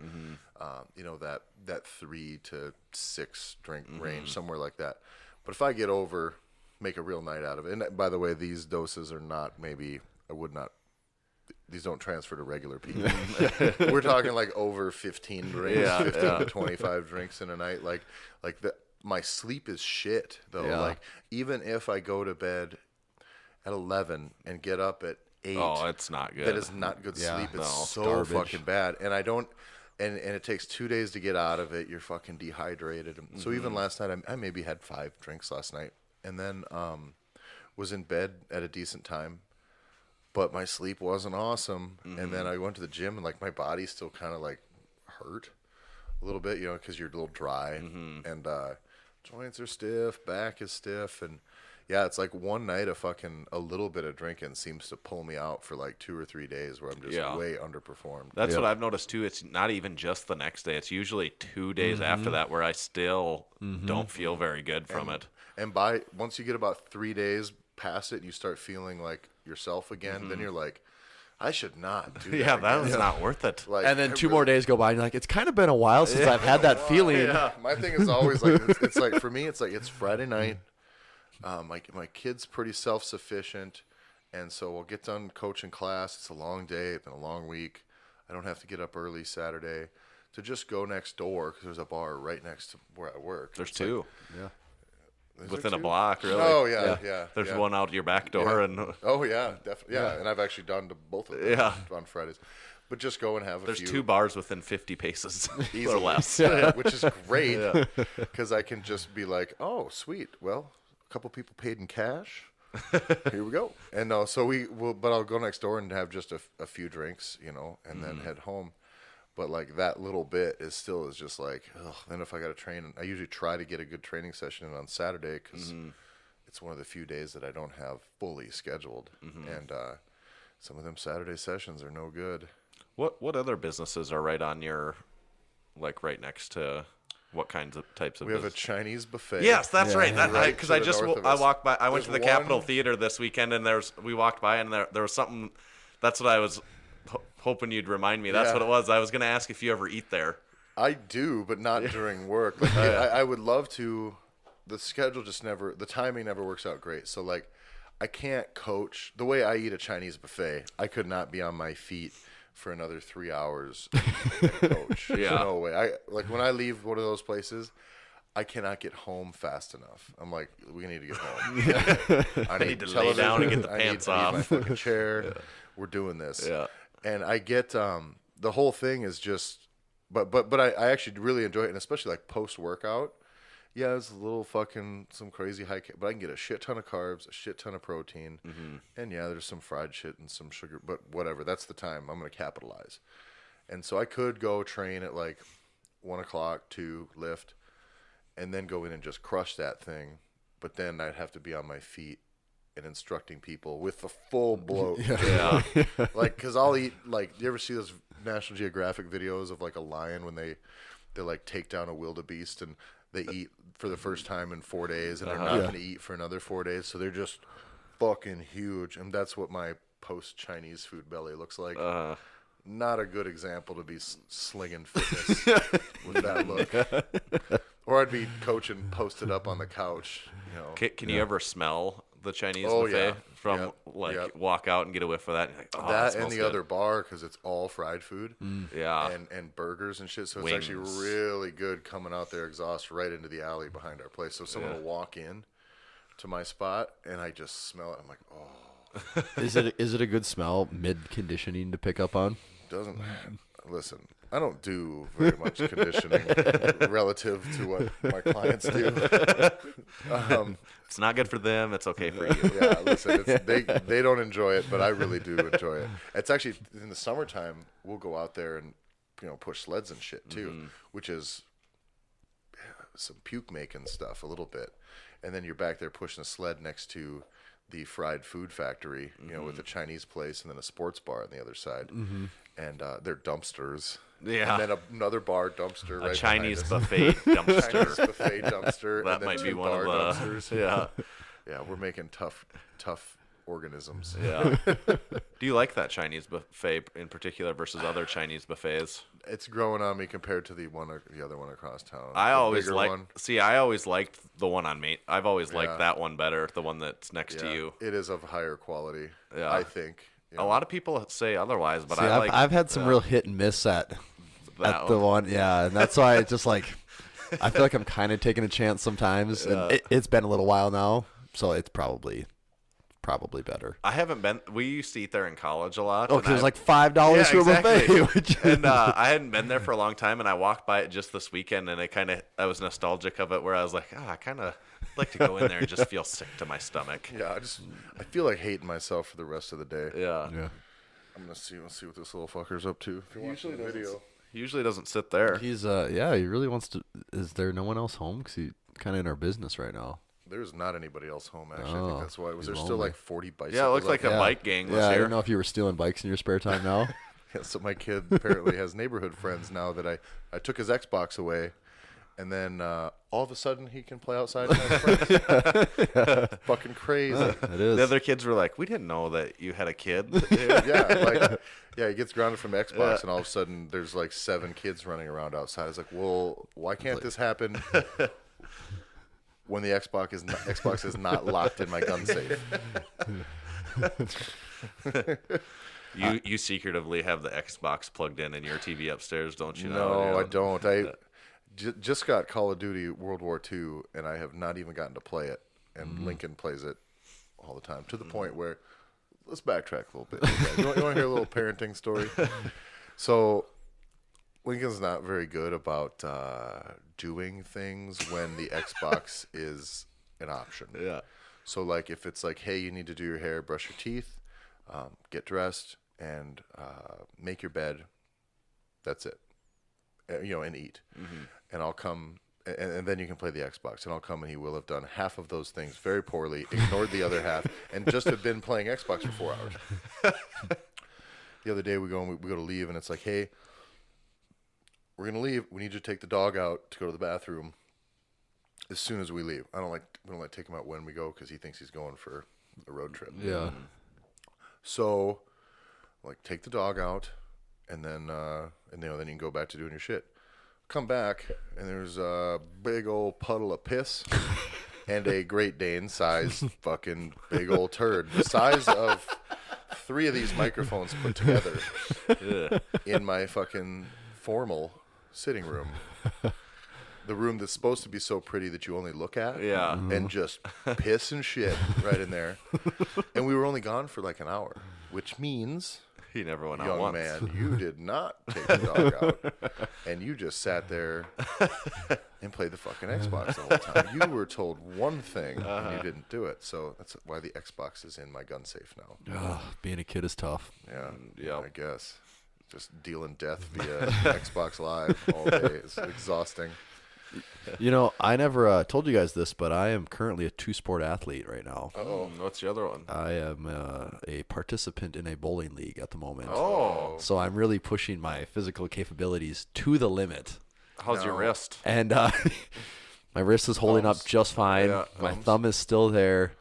Speaker 5: You know, that 3 to 6 drink range, somewhere like that. But if I get over, make a real night out of it. And by the way, these doses are not, maybe I would not, these don't transfer to regular people. We're talking like over 15 drinks, 15 to 25 drinks in a night. Like my sleep is shit though.
Speaker 6: Yeah.
Speaker 5: Like even if I go to bed at 11 and get up at 8,
Speaker 7: Oh, it's not good.
Speaker 5: that is not good
Speaker 6: Yeah.
Speaker 5: sleep. It's
Speaker 6: No,
Speaker 5: so
Speaker 6: garbage.
Speaker 5: fucking bad. And I don't, and it takes 2 days to get out of it. You're fucking dehydrated. So even last night, I maybe had 5 drinks last night, and then was in bed at a decent time. But my sleep wasn't awesome, and then I went to the gym, and like my body still kind of like hurt a little bit, you know, because you're a little dry, and joints are stiff, back is stiff, and yeah, it's like one night of fucking a little bit of drinking seems to pull me out for like 2 or 3 days where I'm just way underperformed.
Speaker 7: That's what I've noticed too. It's not even just the next day. It's usually 2 days after that where I still don't feel very good from it.
Speaker 5: And once you get about 3 days past it, and you start feeling like yourself again, then you're like, I should not do that.
Speaker 7: Yeah, that
Speaker 5: again.
Speaker 7: was not worth it.
Speaker 5: Like,
Speaker 6: And then 2 more days go by, and you're like, it's kind of been a while since I've had that feeling.
Speaker 5: My thing is always like, it's like for me, it's like it's Friday night. My kid's pretty self-sufficient, and so we'll get done coaching class. It's a long day. It's been a long week. I don't have to get up early Saturday to just go next door because there's a bar right next to where I work.
Speaker 7: There's
Speaker 5: It's
Speaker 7: 2
Speaker 5: like,
Speaker 7: within a block, really.
Speaker 5: Oh yeah.
Speaker 7: There's
Speaker 5: yeah.
Speaker 7: one out your back door, and
Speaker 5: Oh yeah, definitely. Yeah, and I've actually done to both of them on Fridays. But just go and have a
Speaker 7: there's
Speaker 5: few.
Speaker 7: 2 bars within 50 paces or
Speaker 5: Easily.
Speaker 7: less.
Speaker 5: Which is great because I can just be like, oh, sweet. Well, a couple people paid in cash. Here we go. And no, so but I'll go next door and have just a few drinks, you know, and then head home. But like that little bit is just like, ugh. Then if I got to train, I usually try to get a good training session in on Saturday because it's one of the few days that I don't have fully scheduled. And some of them Saturday sessions are no good.
Speaker 7: What other businesses are right on your, like right next to what kinds of types of
Speaker 5: We have a
Speaker 7: business?
Speaker 5: Chinese buffet.
Speaker 7: Yes, that's right.
Speaker 5: Right
Speaker 7: Because
Speaker 5: to
Speaker 7: I
Speaker 5: the
Speaker 7: just
Speaker 5: north of
Speaker 7: I
Speaker 5: us.
Speaker 7: walked by. I went to the
Speaker 5: There's
Speaker 7: Capitol
Speaker 5: one-
Speaker 7: Theater this weekend, and we walked by, and there was something. That's what I was hoping you'd remind me. That's
Speaker 5: Yeah.
Speaker 7: what it was. I was going to ask if you ever eat there.
Speaker 5: I do, but not during work. Like, I would love to. The schedule just never, the timing never works out great. So like, I can't coach the way I eat a Chinese buffet. I could not be on my feet for another 3 hours and coach. No way. Like when I leave one of those places, I cannot get home fast enough. I'm like, we need to get home. I
Speaker 7: need to lay down and get the
Speaker 5: I
Speaker 7: pants
Speaker 5: I
Speaker 7: off.
Speaker 5: need my fucking chair. We're doing this.
Speaker 7: Yeah.
Speaker 5: And I get the whole thing is just, but I actually really enjoy it, and especially like post workout. Yeah, it's a little fucking some crazy high, but I can get a shit ton of carbs, a shit ton of protein, and yeah, there's some fried shit and some sugar, but whatever. That's the time I'm gonna capitalize. And so I could go train at like 1:00 to lift, and then go in and just crush that thing. But then I'd have to be on my feet and instructing people with the full bloat.
Speaker 7: Yeah.
Speaker 5: Like, because I'll eat, like, do you ever see those National Geographic videos of, like, a lion when they like, take down a wildebeest and they eat for the first time in 4 days and they're not going to eat for another 4 days. So they're just fucking huge. And that's what my post-Chinese food belly looks like. Not a good example to be slinging fitness with that look. Or I'd be coaching posted up on the couch. You know.
Speaker 7: Can you ever smell the Chinese
Speaker 5: Oh,
Speaker 7: buffet
Speaker 5: yeah.
Speaker 7: from
Speaker 5: Yep.
Speaker 7: walk out and get a whiff of that? And you're like, oh,
Speaker 5: That
Speaker 7: smells
Speaker 5: and the
Speaker 7: good.
Speaker 5: other bar, because it's all fried food.
Speaker 7: Yeah.
Speaker 5: And burgers and shit. So
Speaker 7: Wings.
Speaker 5: it's actually really good coming out their exhaust right into the alley behind our place. So someone will walk in to my spot and I just smell it. I'm like, oh,
Speaker 6: Is it a good smell mid conditioning to pick up on?
Speaker 5: doesn't. Listen, I don't do very much conditioning relative to what my clients do.
Speaker 7: It's not good for them. It's okay for you.
Speaker 5: Yeah, listen, they don't enjoy it, but I really do enjoy it. It's actually in the summertime we'll go out there and push sleds and shit too, which is some puke making stuff a little bit, and then you're back there pushing a sled next to the fried food factory, with a Chinese place and then a sports bar on the other side, and they're dumpsters.
Speaker 7: Yeah.
Speaker 5: And then another bar dumpster.
Speaker 7: A
Speaker 5: right
Speaker 7: Chinese
Speaker 5: behind us.
Speaker 7: buffet dumpster.
Speaker 5: Chinese buffet dumpster.
Speaker 7: That
Speaker 5: and then
Speaker 7: might be
Speaker 5: two
Speaker 7: one of
Speaker 5: bar
Speaker 7: the
Speaker 5: dumpsters.
Speaker 7: yeah.
Speaker 5: Yeah, we're making tough organisms.
Speaker 7: Yeah. Do you like that Chinese buffet in particular versus other Chinese buffets?
Speaker 5: It's growing on me compared to the other one across town.
Speaker 7: I
Speaker 5: The
Speaker 7: always
Speaker 5: bigger one.
Speaker 7: I always liked the one on Main. I've always liked
Speaker 5: Yeah.
Speaker 7: that one better, the one that's next to
Speaker 5: Yeah,
Speaker 7: you.
Speaker 5: it is of higher quality.
Speaker 7: Yeah.
Speaker 5: I think.
Speaker 7: A lot of people say otherwise, but
Speaker 6: See, I've had some real hit and miss at the one, yeah, and that's why it's just like I feel like I'm kind of taking a chance sometimes, and it's been a little while now, so it's probably better.
Speaker 7: I haven't been. We used to eat there in college a lot.
Speaker 6: Oh,
Speaker 7: and
Speaker 6: because it's
Speaker 7: I-
Speaker 6: like $5 for
Speaker 7: exactly.
Speaker 6: a buffet.
Speaker 7: And I hadn't been there for a long time, and I walked by it just this weekend, and I was nostalgic of it, where I was like, I kind of like to go in there and just feel sick to my stomach.
Speaker 5: Yeah, I feel like hating myself for the rest of the day.
Speaker 7: Yeah.
Speaker 5: I'm gonna see what this little fucker's up to. If you're watching the video.
Speaker 7: He usually doesn't sit there.
Speaker 6: He's he really wants to. Is there no one else home? Because he's kind of in our business right now.
Speaker 5: There's not anybody else home, actually. I think that's why. Was
Speaker 6: he's
Speaker 5: there still
Speaker 6: lonely.
Speaker 5: like 40 bicycles?
Speaker 7: Yeah, it looks like
Speaker 5: up
Speaker 7: a bike gang was
Speaker 6: Yeah, I
Speaker 7: here.
Speaker 6: didn't know if you were stealing bikes in your spare time now.
Speaker 5: Yeah, so my kid apparently has neighborhood friends now that I took his Xbox away, and then all of a sudden he can play outside and have friends. Fucking crazy.
Speaker 6: It is.
Speaker 7: The other kids were like, "We didn't know that you had a kid."
Speaker 5: Yeah, he gets grounded from Xbox, and all of a sudden there's like 7 kids running around outside. It's like, well, why can't this happen when the Xbox is not locked in my gun safe?
Speaker 7: You secretively have the Xbox plugged in your TV upstairs, don't you?
Speaker 5: No, I don't. I just got Call of Duty World War II, and I have not even gotten to play it. And Lincoln plays it all the time, to the point where, let's backtrack a little bit. You want to hear a little parenting story? So Lincoln's not very good about doing things when the Xbox is an option.
Speaker 7: Yeah.
Speaker 5: So, like, if it's like, hey, you need to do your hair, brush your teeth, get dressed, and make your bed, that's it. And eat. And I'll come, and then you can play the Xbox, and I'll come, and he will have done half of those things very poorly, ignored the other half, and just have been playing Xbox for 4 hours. The other day we go to leave, and it's like, hey, we're going to leave. We need you to take the dog out to go to the bathroom as soon as we leave. We don't like take him out when we go because he thinks he's going for a road trip.
Speaker 6: Yeah.
Speaker 5: So, like, take the dog out, and then then you can go back to doing your shit. Come back, and there's a big old puddle of piss and a Great Dane sized fucking big old turd, the size of 3 of these microphones put together in my fucking formal sitting room. The room that's supposed to be so pretty that you only look at.
Speaker 7: Yeah.
Speaker 5: And just piss and shit right in there. And we were only gone for like an hour, which means,
Speaker 7: He never went out
Speaker 5: young
Speaker 7: once.
Speaker 5: man, you did not take the dog out. And you just sat there and played the fucking Xbox the whole time. You were told one thing and you didn't do it. So that's why the Xbox is in my gun safe now.
Speaker 6: Ugh, being a kid is tough.
Speaker 5: Yeah, I guess. Just dealing death via Xbox Live all day is exhausting.
Speaker 6: I never told you guys this, but I am currently a 2-sport athlete right now.
Speaker 7: What's the other one?
Speaker 6: I am a participant in a bowling league at the moment.
Speaker 7: Oh.
Speaker 6: So I'm really pushing my physical capabilities to the limit.
Speaker 7: How's your wrist?
Speaker 6: And my wrist is holding up just fine.
Speaker 7: Yeah,
Speaker 6: my thumb is still there.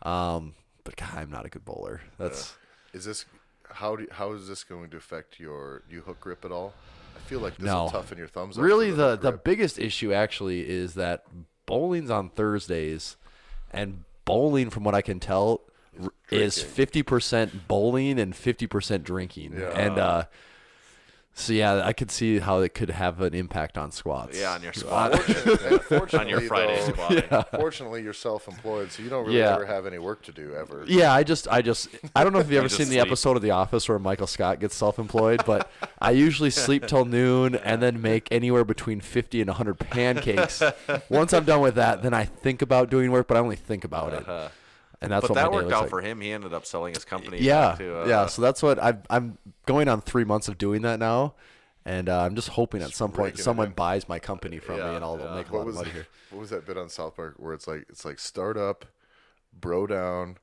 Speaker 6: But God, I'm not a good bowler. That's
Speaker 5: Is this how is this going to affect your hook grip at all? I feel like this
Speaker 6: No.
Speaker 5: will toughen your thumbs up.
Speaker 6: really
Speaker 5: for
Speaker 6: the
Speaker 5: hook
Speaker 6: the
Speaker 5: grip.
Speaker 6: biggest issue actually is that bowling's on Thursdays, and bowling, from what I can tell, is 50% bowling and 50% drinking.
Speaker 5: Yeah.
Speaker 6: And so yeah, I could see how it could have an impact on squats.
Speaker 7: Yeah, on your squat.
Speaker 5: Fortunately,
Speaker 7: On your Friday
Speaker 5: though,
Speaker 7: squat.
Speaker 5: Fortunately, you're self-employed, so you don't really
Speaker 6: Yeah.
Speaker 5: ever have any work to do ever.
Speaker 6: Yeah, I don't know if you've ever
Speaker 7: just
Speaker 6: seen the
Speaker 7: sleep.
Speaker 6: episode of The Office where Michael Scott gets self-employed, but I usually sleep till noon and then make anywhere between 50 and 100 pancakes. Once I'm done with that, then I think about doing work, but I only think about it. And that's
Speaker 7: But
Speaker 6: what my
Speaker 7: that
Speaker 6: day
Speaker 7: worked
Speaker 6: looks
Speaker 7: out
Speaker 6: like.
Speaker 7: for him. He ended up selling his company.
Speaker 6: Yeah,
Speaker 7: back to,
Speaker 6: yeah. So that's what I'm going on 3 months of doing that now, and I'm just hoping at some point
Speaker 5: raking it
Speaker 6: someone
Speaker 5: in.
Speaker 6: buys my company from me, and I'll make a lot
Speaker 5: What
Speaker 6: of
Speaker 5: was
Speaker 6: money here.
Speaker 5: what was that bit on South Park where it's like start up, bro down,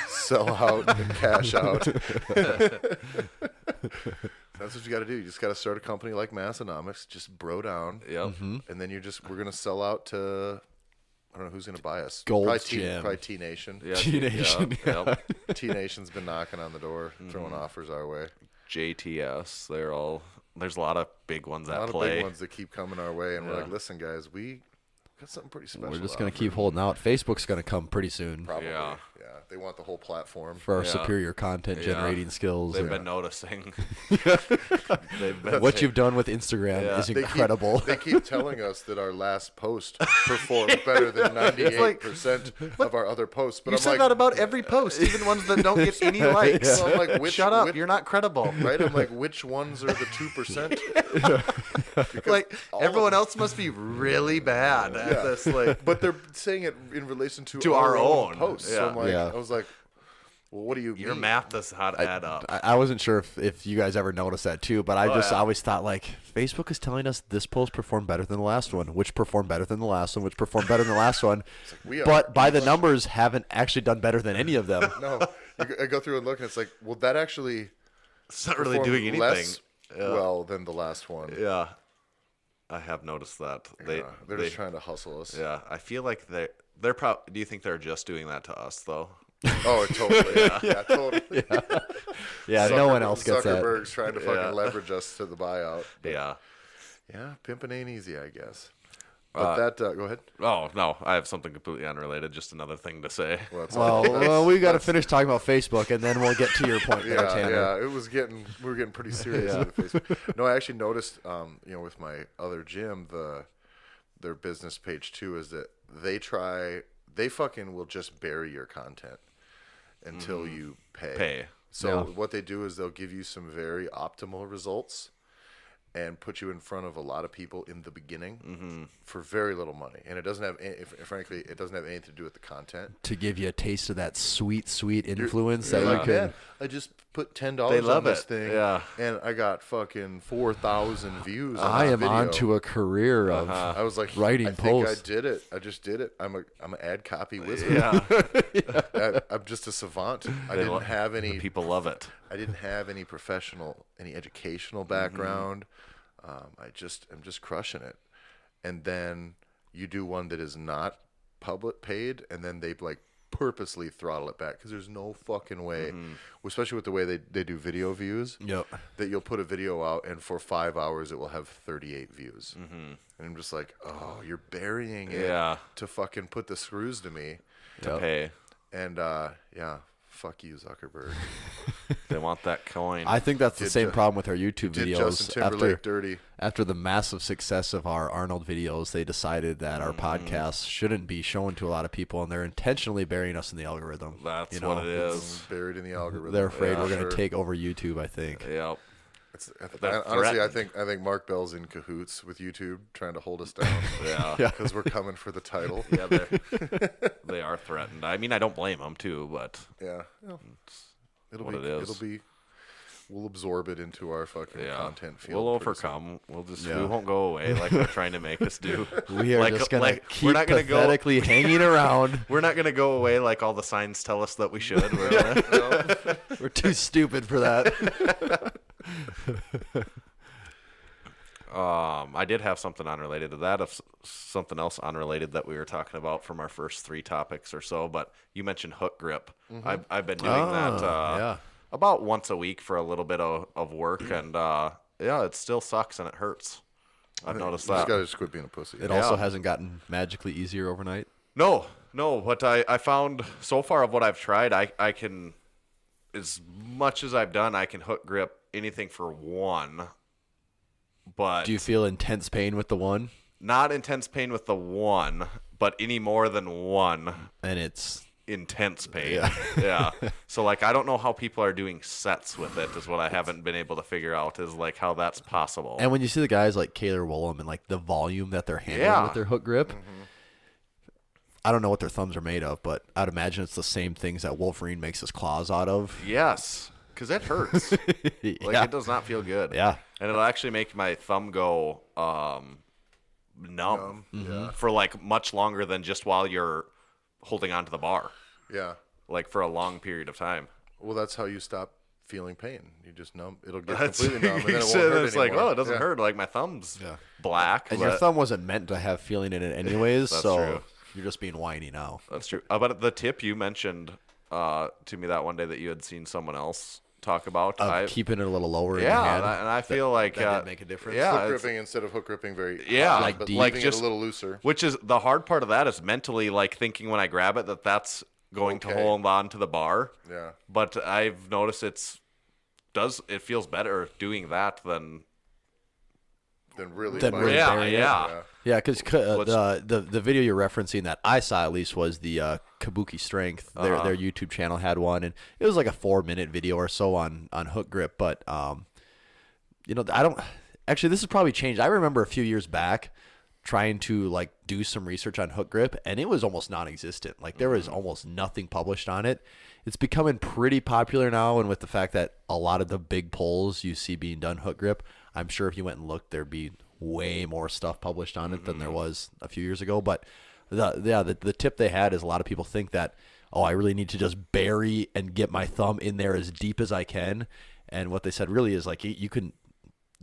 Speaker 5: sell out, and cash out? That's what you got to do. You just got to start a company like Massenomics, just bro down,
Speaker 7: Yep.
Speaker 5: and then we're gonna sell out to. I don't know who's gonna buy us.
Speaker 6: Gold's
Speaker 5: probably
Speaker 6: Gym.
Speaker 5: probably T Nation.
Speaker 7: Yeah,
Speaker 6: T-Nation,
Speaker 7: Yep.
Speaker 5: T Nation's been knocking on the door, throwing offers our way.
Speaker 7: JTS. There's a lot of big ones
Speaker 5: A
Speaker 7: that
Speaker 5: lot of
Speaker 7: play.
Speaker 5: big ones that keep coming our way, and we're
Speaker 7: Yeah.
Speaker 5: like, listen, guys, we got something pretty special.
Speaker 6: We're just
Speaker 5: to
Speaker 6: gonna
Speaker 5: offer."
Speaker 6: keep holding out. Facebook's gonna come pretty soon
Speaker 5: Probably.
Speaker 7: Yeah.
Speaker 5: Yeah. They want the whole platform.
Speaker 6: for our
Speaker 7: Yeah.
Speaker 6: superior content generating skills.
Speaker 7: They've
Speaker 6: and
Speaker 7: been noticing. They've been
Speaker 6: what you've done with Instagram
Speaker 7: Yeah.
Speaker 6: is
Speaker 5: They keep-
Speaker 6: incredible.
Speaker 5: They keep telling us that our last post performed better than 98% of our other posts. But
Speaker 7: You
Speaker 5: I'm
Speaker 7: said
Speaker 5: like,
Speaker 7: that about every post, even ones that don't get any likes.
Speaker 5: so I'm like, which,
Speaker 7: Shut up!
Speaker 5: which-
Speaker 7: You're not credible.
Speaker 5: right? I'm like, which ones are the 2%?
Speaker 7: Like
Speaker 5: all of
Speaker 7: everyone
Speaker 5: them-
Speaker 7: else must be really bad at
Speaker 5: Yeah.
Speaker 7: this. Like,
Speaker 5: But they're saying it in relation to
Speaker 7: our own.
Speaker 5: posts. So
Speaker 7: Yeah.
Speaker 5: I'm like,
Speaker 6: Yeah.
Speaker 5: I was like, well, what do you
Speaker 7: your
Speaker 5: mean?
Speaker 7: math does not add up.
Speaker 6: I wasn't sure if you guys ever noticed that too, but I
Speaker 7: yeah.
Speaker 6: always thought like Facebook is telling us this post performed better than the last one, which performed better than the last one, which performed better than the last one.
Speaker 5: we are
Speaker 6: But by the numbers, haven't actually done better than any of them.
Speaker 5: No, I go through and look, and it's like, well, that actually
Speaker 7: It's not really
Speaker 5: performed
Speaker 7: doing anything.
Speaker 5: less
Speaker 7: Yeah.
Speaker 5: well than the last one.
Speaker 7: Yeah, I have noticed that.
Speaker 5: They're just trying to hustle us.
Speaker 7: Yeah, I feel like they're do you think they're just doing that to us though?
Speaker 5: Oh, totally. Yeah, totally.
Speaker 6: Yeah, no one else gets that.
Speaker 5: Zuckerberg's trying to fucking
Speaker 7: Yeah.
Speaker 5: leverage us to the buyout.
Speaker 7: Yeah.
Speaker 5: Yeah, pimping ain't easy, I guess. But go ahead.
Speaker 7: Oh no, I have something completely unrelated. Just another thing to say.
Speaker 5: Well, that's
Speaker 6: Well, we got to finish talking about Facebook, and then we'll get to your point there,
Speaker 5: yeah,
Speaker 6: Tanner.
Speaker 5: yeah. We were getting pretty serious with Facebook. No, I actually noticed, with my other gym, their business page too is that they fucking will just bury your content until you pay. So
Speaker 6: Yeah.
Speaker 5: what they do is they'll give you some very optimal results and put you in front of a lot of people in the beginning for very little money. And it doesn't have, frankly, it doesn't have anything to do with the content.
Speaker 6: To give you a taste of that sweet, sweet influence
Speaker 5: You're
Speaker 6: that
Speaker 5: like,
Speaker 6: you can.
Speaker 5: man, I just put $10
Speaker 7: They love
Speaker 5: on this
Speaker 7: it.
Speaker 5: thing,
Speaker 7: Yeah.
Speaker 5: and I got fucking 4,000 views. On
Speaker 6: I
Speaker 5: that
Speaker 6: am
Speaker 5: video.
Speaker 6: onto a career of
Speaker 5: I was like,
Speaker 6: writing
Speaker 5: I think
Speaker 6: posts.
Speaker 5: I did it. I just did it. I'm an ad copy wizard.
Speaker 7: Yeah,
Speaker 5: I'm just a savant. I
Speaker 7: They
Speaker 5: didn't
Speaker 7: lo-
Speaker 5: have any.
Speaker 7: people love it.
Speaker 5: I didn't have any any educational background. I'm just crushing it. And then you do one that is not public paid, and then they like purposely throttle it back because there's no fucking way, especially with the way they do video views.
Speaker 6: Yep.
Speaker 5: That you'll put a video out and for 5 hours it will have 38 views. And I'm just like, oh, you're burying it
Speaker 7: Yeah.
Speaker 5: to fucking put the screws to me.
Speaker 7: To pay,
Speaker 5: And yeah, fuck you, Zuckerberg.
Speaker 7: they want that coin.
Speaker 6: I think that's the
Speaker 5: Did
Speaker 6: same
Speaker 5: Ju-
Speaker 6: problem with our YouTube
Speaker 5: Did
Speaker 6: videos.
Speaker 5: Justin Timberlake dirty?
Speaker 6: After the massive success of our Arnold videos, they decided that our podcast shouldn't be shown to a lot of people, and they're intentionally burying us in the algorithm.
Speaker 7: That's
Speaker 6: you know?
Speaker 7: what it is.
Speaker 5: Buried in the algorithm.
Speaker 6: They're afraid
Speaker 5: Yeah,
Speaker 6: we're going
Speaker 5: sure.
Speaker 6: to take over YouTube, I think.
Speaker 7: Yep.
Speaker 5: Honestly, I think Mark Bell's in cahoots with YouTube, trying to hold us down.
Speaker 7: Yeah.
Speaker 5: Because we're coming for the title.
Speaker 7: Yeah, they are threatened. I mean, I don't blame them too, but
Speaker 5: Yeah. Well, it'll
Speaker 7: what
Speaker 5: be.
Speaker 7: it is.
Speaker 5: It'll be. We'll absorb it into our fucking content field.
Speaker 7: We'll overcome. We'll just we won't go away like they're trying to make us do.
Speaker 6: We are just gonna keep
Speaker 7: we're not gonna
Speaker 6: pathetically hanging around.
Speaker 7: We're not gonna go away like all the signs tell us that we should.
Speaker 6: We're too stupid for that.
Speaker 7: I did have something unrelated to that, something else unrelated that we were talking about from our first 3 topics or so. But you mentioned hook grip. I've been doing that about once a week for a little bit of work, and it still sucks and it hurts. I've noticed that.
Speaker 5: You just gotta just quit being a pussy.
Speaker 6: It also hasn't gotten magically easier overnight.
Speaker 7: No. What I found so far of what I've tried, I can, as much as I've done, I can hook grip anything for 1. But
Speaker 6: do you feel intense pain with the 1?
Speaker 7: Not intense pain with the 1, but any more than 1.
Speaker 6: And it's
Speaker 7: intense pain. Yeah. So like I don't know how people are doing sets with it is what I haven't been able to figure out, is like how that's possible.
Speaker 6: And when you see the guys like Kaylor Woolham and like the volume that they're handling with their hook grip, I don't know what their thumbs are made of, but I'd imagine it's the same things that Wolverine makes his claws out of.
Speaker 7: Yes. Because it hurts. It does not feel good.
Speaker 6: Yeah.
Speaker 7: And it'll actually make my thumb go numb for like much longer than just while you're holding onto the bar.
Speaker 5: Yeah.
Speaker 7: Like for a long period of time.
Speaker 5: Well, that's how you stop feeling pain. You just numb. It'll get completely numb, and then it won't hurt
Speaker 7: it's
Speaker 5: anymore.
Speaker 7: like, oh, it doesn't hurt. Like my thumb's black.
Speaker 6: And your thumb wasn't meant to have feeling in it anyways, so
Speaker 7: true.
Speaker 6: you're just being whiny now.
Speaker 7: That's true. But the tip you mentioned to me that one day that you had seen someone else talk about,
Speaker 6: keeping it a little lower in your hand.
Speaker 7: And I feel like
Speaker 6: that did make a difference.
Speaker 5: Hook gripping instead of hook gripping very
Speaker 6: like
Speaker 5: but
Speaker 6: deep.
Speaker 5: leaving
Speaker 7: just
Speaker 5: it a little looser.
Speaker 7: Which is the hard part of that, is mentally like thinking when I grab it that's going to hold on to the bar.
Speaker 5: Yeah.
Speaker 7: But I've noticed it feels better doing that than
Speaker 5: really
Speaker 6: burying it. Yeah, because the video you're referencing that I saw at least was the Kabuki Strength. Their YouTube channel had one, and it was like a 4-minute video or so on hook grip. But I don't actually. This has probably changed. I remember a few years back trying to like do some research on hook grip, and it was almost non-existent. Like there was almost nothing published on it. It's becoming pretty popular now, and with the fact that a lot of the big polls you see being done hook grip, I'm sure if you went and looked, there'd be way more stuff published on it than there was a few years ago. But the tip they had is a lot of people think that, I really need to just bury and get my thumb in there as deep as I can. And what they said really is like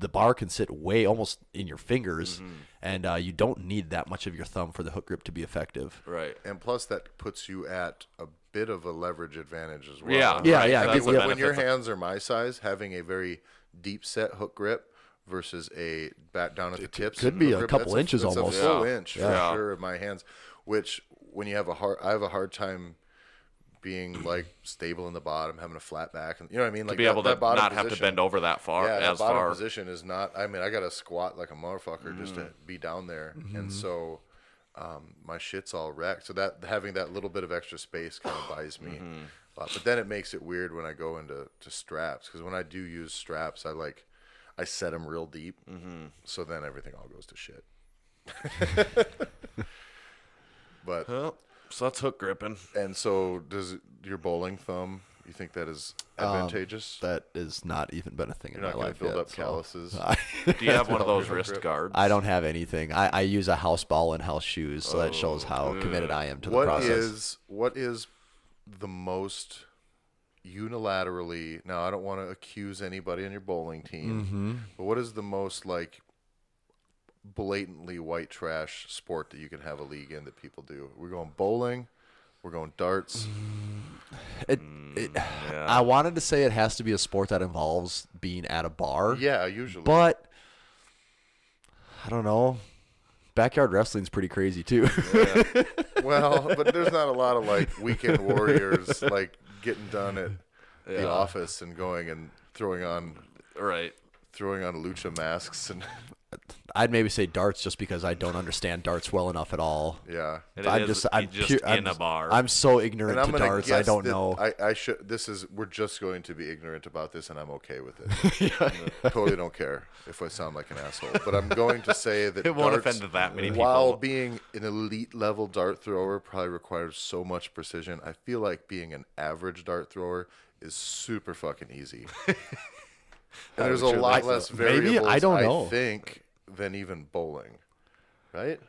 Speaker 6: the bar can sit way almost in your fingers, and you don't need that much of your thumb for the hook grip to be effective.
Speaker 7: right.
Speaker 5: And plus, that puts you at a bit of a leverage advantage as well.
Speaker 7: Yeah.
Speaker 5: I mean,
Speaker 7: That's
Speaker 5: when your hands are my size, having a very deep set hook grip versus a back down at the tips
Speaker 6: could be
Speaker 5: hook
Speaker 6: a
Speaker 5: grip,
Speaker 6: couple inches
Speaker 5: that's
Speaker 6: almost.
Speaker 5: a full inch for
Speaker 7: Yeah.
Speaker 5: sure of my hands. Which when you have I have a hard time being like stable in the bottom, having a flat back, and you know what I mean. Like
Speaker 7: To be able to
Speaker 5: bottom
Speaker 7: not have to
Speaker 5: position-
Speaker 7: bend over that far,
Speaker 5: Yeah,
Speaker 7: as
Speaker 5: that bottom
Speaker 7: far.
Speaker 5: position is not. I mean, I got to squat like a motherfucker just to be down there, and so my shit's all wrecked. So that having that little bit of extra space kind of buys me a lot. But then it makes it weird when I go into straps, because when I do use straps, I set them real deep, so then everything all goes to shit. But
Speaker 7: Well, so that's hook gripping.
Speaker 5: and so does your bowling thumb? You think that is advantageous?
Speaker 6: That has not even been a thing
Speaker 5: You're
Speaker 6: in
Speaker 5: not
Speaker 6: my
Speaker 5: going
Speaker 6: life
Speaker 5: to build
Speaker 6: yet,
Speaker 5: up
Speaker 6: so-
Speaker 5: calluses.
Speaker 7: Do you have one of those
Speaker 5: Hook
Speaker 7: wrist
Speaker 5: grip.
Speaker 7: guards?
Speaker 6: I don't have anything. I use a house ball and house shoes, so that shows how committed I am to the process.
Speaker 5: What is the most unilaterally? Now, I don't want to accuse anybody on your bowling team, but what is the most like blatantly white trash sport that you can have a league in that people do? We're going bowling. We're going darts.
Speaker 6: I wanted to say it has to be a sport that involves being at a bar.
Speaker 5: Yeah, usually.
Speaker 6: But I don't know. Backyard wrestling's pretty crazy too.
Speaker 5: Well, but there's not a lot of like weekend warriors like getting done at the office and going and throwing on
Speaker 7: Right.
Speaker 5: lucha masks and
Speaker 6: I'd maybe say darts just because I don't understand darts well enough at all.
Speaker 5: yeah.
Speaker 7: And
Speaker 6: I'm
Speaker 7: it is
Speaker 6: just
Speaker 7: in a bar.
Speaker 6: I'm so ignorant
Speaker 5: And I'm
Speaker 6: to
Speaker 5: gonna
Speaker 6: darts. I
Speaker 5: guess
Speaker 6: don't
Speaker 5: that
Speaker 6: know.
Speaker 5: I should. We're just going to be ignorant about this, and I'm okay with it. Totally don't care if I sound like an asshole, but I'm going to say that
Speaker 7: It won't
Speaker 5: darts,
Speaker 7: offend that many
Speaker 5: While
Speaker 7: people.
Speaker 5: being an elite level dart thrower probably requires so much precision, I feel like being an average dart thrower is super fucking easy. And there's a
Speaker 7: sure
Speaker 5: lot
Speaker 7: that's
Speaker 5: less
Speaker 6: maybe,
Speaker 5: variables,
Speaker 6: I don't know.
Speaker 5: think, than even bowling, right?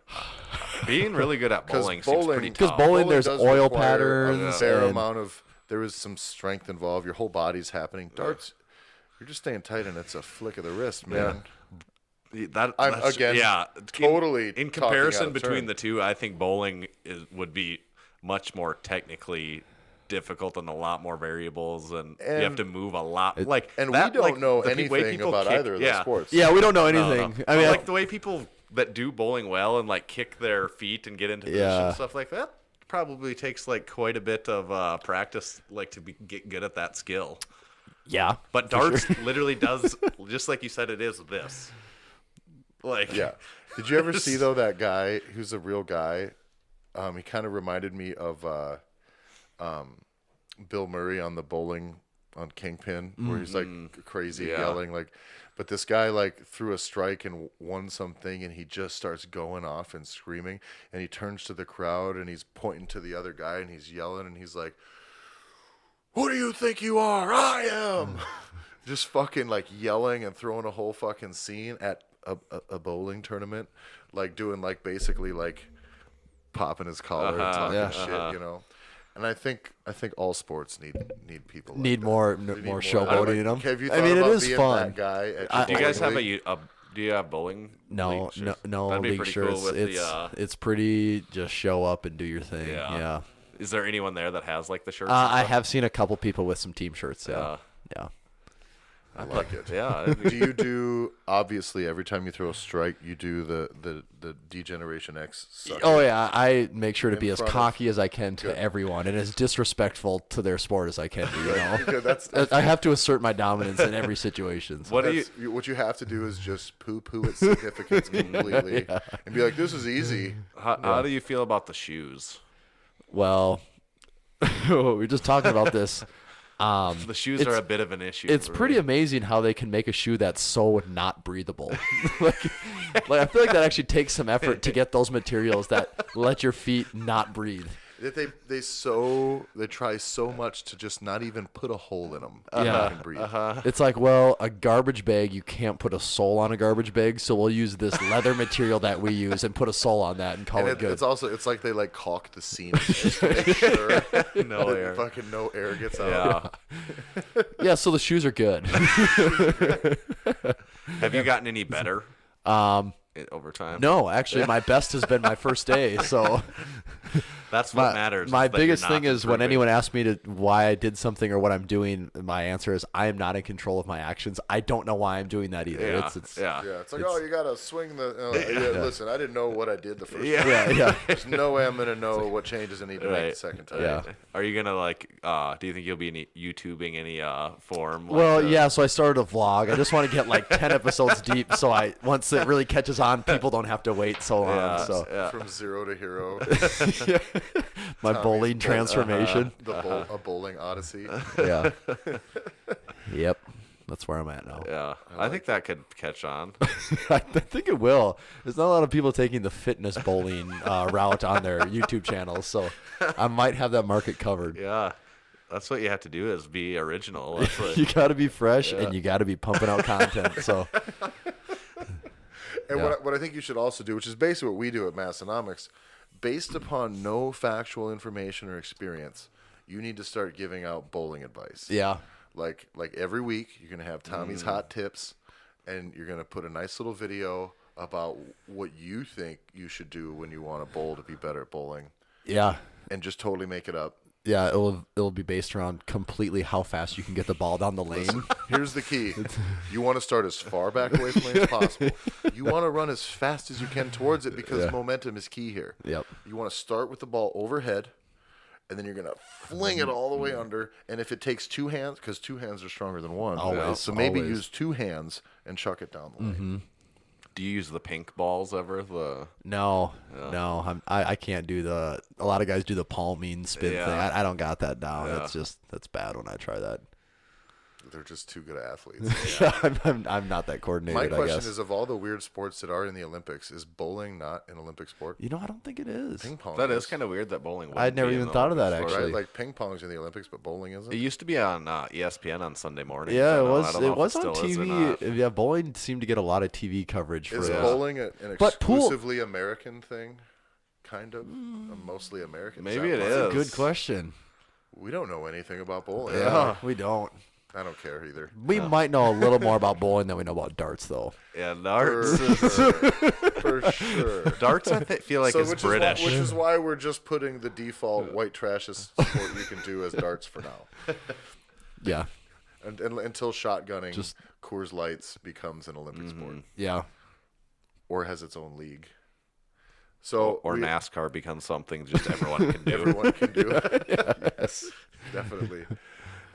Speaker 7: Being really good at bowling seems pretty
Speaker 6: Because
Speaker 7: tough.
Speaker 6: bowling, there's
Speaker 5: does
Speaker 6: oil
Speaker 5: require
Speaker 6: patterns.
Speaker 5: a fair
Speaker 6: and-
Speaker 5: amount of. There is some strength involved. Your whole body's happening. Darts, you're just staying tight, and it's a flick of the wrist, man.
Speaker 7: That's,
Speaker 5: again,
Speaker 7: yeah,
Speaker 5: totally
Speaker 7: In
Speaker 5: talking out
Speaker 7: comparison
Speaker 5: of
Speaker 7: between
Speaker 5: turn.
Speaker 7: the two, I think bowling would be much more technically difficult and a lot more variables, and you have
Speaker 5: And-
Speaker 7: to move a lot. Like,
Speaker 5: And
Speaker 7: that,
Speaker 5: we don't
Speaker 7: like,
Speaker 5: know
Speaker 7: the way
Speaker 5: anything
Speaker 7: people
Speaker 5: about
Speaker 7: kick-
Speaker 5: either of
Speaker 7: yeah.
Speaker 5: those sports.
Speaker 6: Yeah, we don't know
Speaker 7: No,
Speaker 6: anything.
Speaker 7: no.
Speaker 6: I mean,
Speaker 7: But, like the way people that do bowling well and like kick their feet and get into position
Speaker 6: Yeah.
Speaker 7: and stuff like that probably takes like quite a bit of practice, like to get good at that skill.
Speaker 6: yeah.
Speaker 7: But darts literally does just like you said. It is this. Like,
Speaker 5: Yeah. Did you ever see though that guy who's a real guy? He kind of reminded me of Bill Murray on the bowling on Kingpin, where he's like crazy
Speaker 7: Yeah.
Speaker 5: yelling like. But this guy like threw a strike and won something, and he just starts going off and screaming, and he turns to the crowd and he's pointing to the other guy and he's yelling and he's like, "Who do you think you are? I am." Just fucking like yelling and throwing a whole fucking scene at a bowling tournament, like doing like basically like popping his collar and talking
Speaker 6: Yeah.
Speaker 5: shit, you know. And I think all sports need people like
Speaker 6: Need
Speaker 5: that.
Speaker 6: more
Speaker 5: They need
Speaker 6: showboating in them.
Speaker 5: Have you
Speaker 6: I
Speaker 5: thought
Speaker 6: mean, it
Speaker 5: about
Speaker 6: is
Speaker 5: being
Speaker 6: fun.
Speaker 5: that guy at
Speaker 7: Do you
Speaker 5: your
Speaker 7: guys
Speaker 5: bowling
Speaker 7: have
Speaker 5: league?
Speaker 7: do you have bowling?
Speaker 6: No,
Speaker 7: league shirts?
Speaker 6: no
Speaker 7: That'd be
Speaker 6: league
Speaker 7: pretty
Speaker 6: shirts.
Speaker 7: cool with
Speaker 6: It's pretty just show up and do your thing.
Speaker 7: Yeah.
Speaker 6: Yeah.
Speaker 7: Is there anyone there that has like the shirts?
Speaker 6: I have seen a couple people with some team shirts. Yeah. Yeah.
Speaker 5: I like it.
Speaker 7: Yeah.
Speaker 5: Do you do, obviously every time you throw a strike, you do the Degeneration X sucker?
Speaker 6: Oh yeah, I make sure to
Speaker 5: In
Speaker 6: be as
Speaker 5: front of-
Speaker 6: cocky as I can to
Speaker 5: Good.
Speaker 6: everyone, and as disrespectful to their sport as I can be. You know,
Speaker 5: Good, that's
Speaker 6: I have to assert my dominance in every situation. So.
Speaker 7: What do you?
Speaker 5: what you have to do is just poo-poo its significance completely and be like, this is easy.
Speaker 7: How do you feel about the shoes?
Speaker 6: Well, we were just talking about this.
Speaker 7: The shoes are a bit of an issue.
Speaker 6: It's
Speaker 7: for
Speaker 6: pretty
Speaker 7: me.
Speaker 6: amazing how they can make a shoe that's so not breathable. like I feel like that actually takes some effort to get those materials that let your feet not breathe.
Speaker 5: That they try so much to just not even put a hole in them.
Speaker 6: Yeah.
Speaker 5: Can breathe.
Speaker 6: It's like, well, a garbage bag, you can't put a sole on a garbage bag, so we'll use this leather material that we use and put a sole on that and call
Speaker 5: And
Speaker 6: it good.
Speaker 5: it's like they like caulk the seam just to make sure
Speaker 7: No
Speaker 5: that
Speaker 7: air.
Speaker 5: fucking no air gets out.
Speaker 7: Yeah.
Speaker 6: Yeah, so the shoes are good.
Speaker 7: Have you gotten any better? Over time?
Speaker 6: No, actually, my best has been my first day. So
Speaker 7: That's what matters.
Speaker 6: my
Speaker 7: is that you're
Speaker 6: biggest
Speaker 7: not
Speaker 6: thing is when
Speaker 7: improving.
Speaker 6: anyone asks me to why I did something or what I'm doing, my answer is I am not in control of my actions. I don't know why I'm doing that either.
Speaker 7: Yeah.
Speaker 6: It's
Speaker 5: Yeah, it's like, oh, you gotta swing the. Listen, I didn't know what I did the first time.
Speaker 6: yeah.
Speaker 5: There's no way I'm gonna know what changes I need to make
Speaker 7: Right.
Speaker 5: the second time.
Speaker 6: Yeah.
Speaker 7: Are you gonna like? Do you think you'll be YouTubing any form? Like,
Speaker 6: Well, yeah, so I started a vlog. I just want to get like 10 episodes deep so once it really catches on, people don't have to wait so long.
Speaker 7: Yeah,
Speaker 6: So
Speaker 7: yeah.
Speaker 5: From zero to hero.
Speaker 6: my bowling transformation.
Speaker 5: A bowling odyssey.
Speaker 6: Yeah. Yep. That's where I'm at now.
Speaker 7: Yeah, I think that could catch on.
Speaker 6: I think it will. There's not a lot of people taking the fitness bowling route on their YouTube channels, so I might have that market covered.
Speaker 7: Yeah, that's what you have to do is be original. That's what,
Speaker 6: You got to be fresh and you got to be pumping out content. So
Speaker 5: And
Speaker 6: Yeah.
Speaker 5: what I think you should also do, which is basically what we do at Massenomics, based upon no factual information or experience, you need to start giving out bowling advice.
Speaker 6: yeah,
Speaker 5: Like every week, you're gonna have Tommy's hot tips, and you're gonna put a nice little video about what you think you should do when you want to bowl to be better at bowling,
Speaker 6: yeah,
Speaker 5: and just totally make it up.
Speaker 6: yeah. It'll be based around completely how fast you can get the ball down the lane.
Speaker 5: Here's the key: you want to start as far back away from it as possible. You want to run as fast as you can towards it because
Speaker 6: Yeah.
Speaker 5: momentum is key here.
Speaker 6: Yep.
Speaker 5: You want to start with the ball overhead, and then you're gonna fling it all the way under. And if it takes two hands, because two hands are stronger than one,
Speaker 6: Always,
Speaker 5: so maybe
Speaker 6: always.
Speaker 5: use two hands and chuck it down the lane.
Speaker 7: do you use the pink balls ever?
Speaker 6: No, I can't do a lot of guys do the palming spin
Speaker 7: Yeah.
Speaker 6: thing. I don't got that down.
Speaker 7: Yeah.
Speaker 6: That's bad when I try that.
Speaker 5: They're just too good athletes.
Speaker 6: I'm not that coordinated.
Speaker 5: My
Speaker 6: I
Speaker 5: question
Speaker 6: guess.
Speaker 5: is, of all the weird sports that are in the Olympics, is bowling not an Olympic sport?
Speaker 6: You know, I don't think it is.
Speaker 5: Ping pong.
Speaker 7: That is kind of weird that bowling.
Speaker 6: I'd never even thought of that,
Speaker 5: right?
Speaker 6: actually.
Speaker 5: Like ping pong's in the Olympics, but bowling isn't.
Speaker 7: It used to be on ESPN on Sunday morning.
Speaker 6: Yeah,
Speaker 7: I
Speaker 6: it
Speaker 7: don't
Speaker 6: was.
Speaker 7: know
Speaker 6: It
Speaker 7: if
Speaker 6: was on
Speaker 7: still is or
Speaker 6: TV.
Speaker 7: not.
Speaker 6: Yeah, bowling seemed to get a lot of TV coverage.
Speaker 5: Is
Speaker 6: for
Speaker 5: bowling an
Speaker 6: But pool-
Speaker 5: exclusively American thing? Kind of. A mostly American.
Speaker 7: Maybe it
Speaker 5: Sounds
Speaker 7: is.
Speaker 5: like-
Speaker 6: Good question.
Speaker 5: We don't know anything about bowling.
Speaker 6: Yeah, we don't.
Speaker 5: I don't care either.
Speaker 6: We might know a little more about bowling than we know about darts, though.
Speaker 7: Yeah,
Speaker 5: For
Speaker 7: darts.
Speaker 5: sure. For sure.
Speaker 7: Darts, feel like is
Speaker 5: which
Speaker 7: British.
Speaker 5: which is why we're just putting the default white trashest sport you can do as darts for now.
Speaker 6: Yeah,
Speaker 5: And until shotgunning,
Speaker 6: Just-
Speaker 5: Coors Lights becomes an Olympic sport
Speaker 6: yeah.
Speaker 5: or has its own league. So
Speaker 7: or
Speaker 5: we-
Speaker 7: NASCAR becomes something just everyone can do.
Speaker 5: Everyone can do it. Yes, definitely.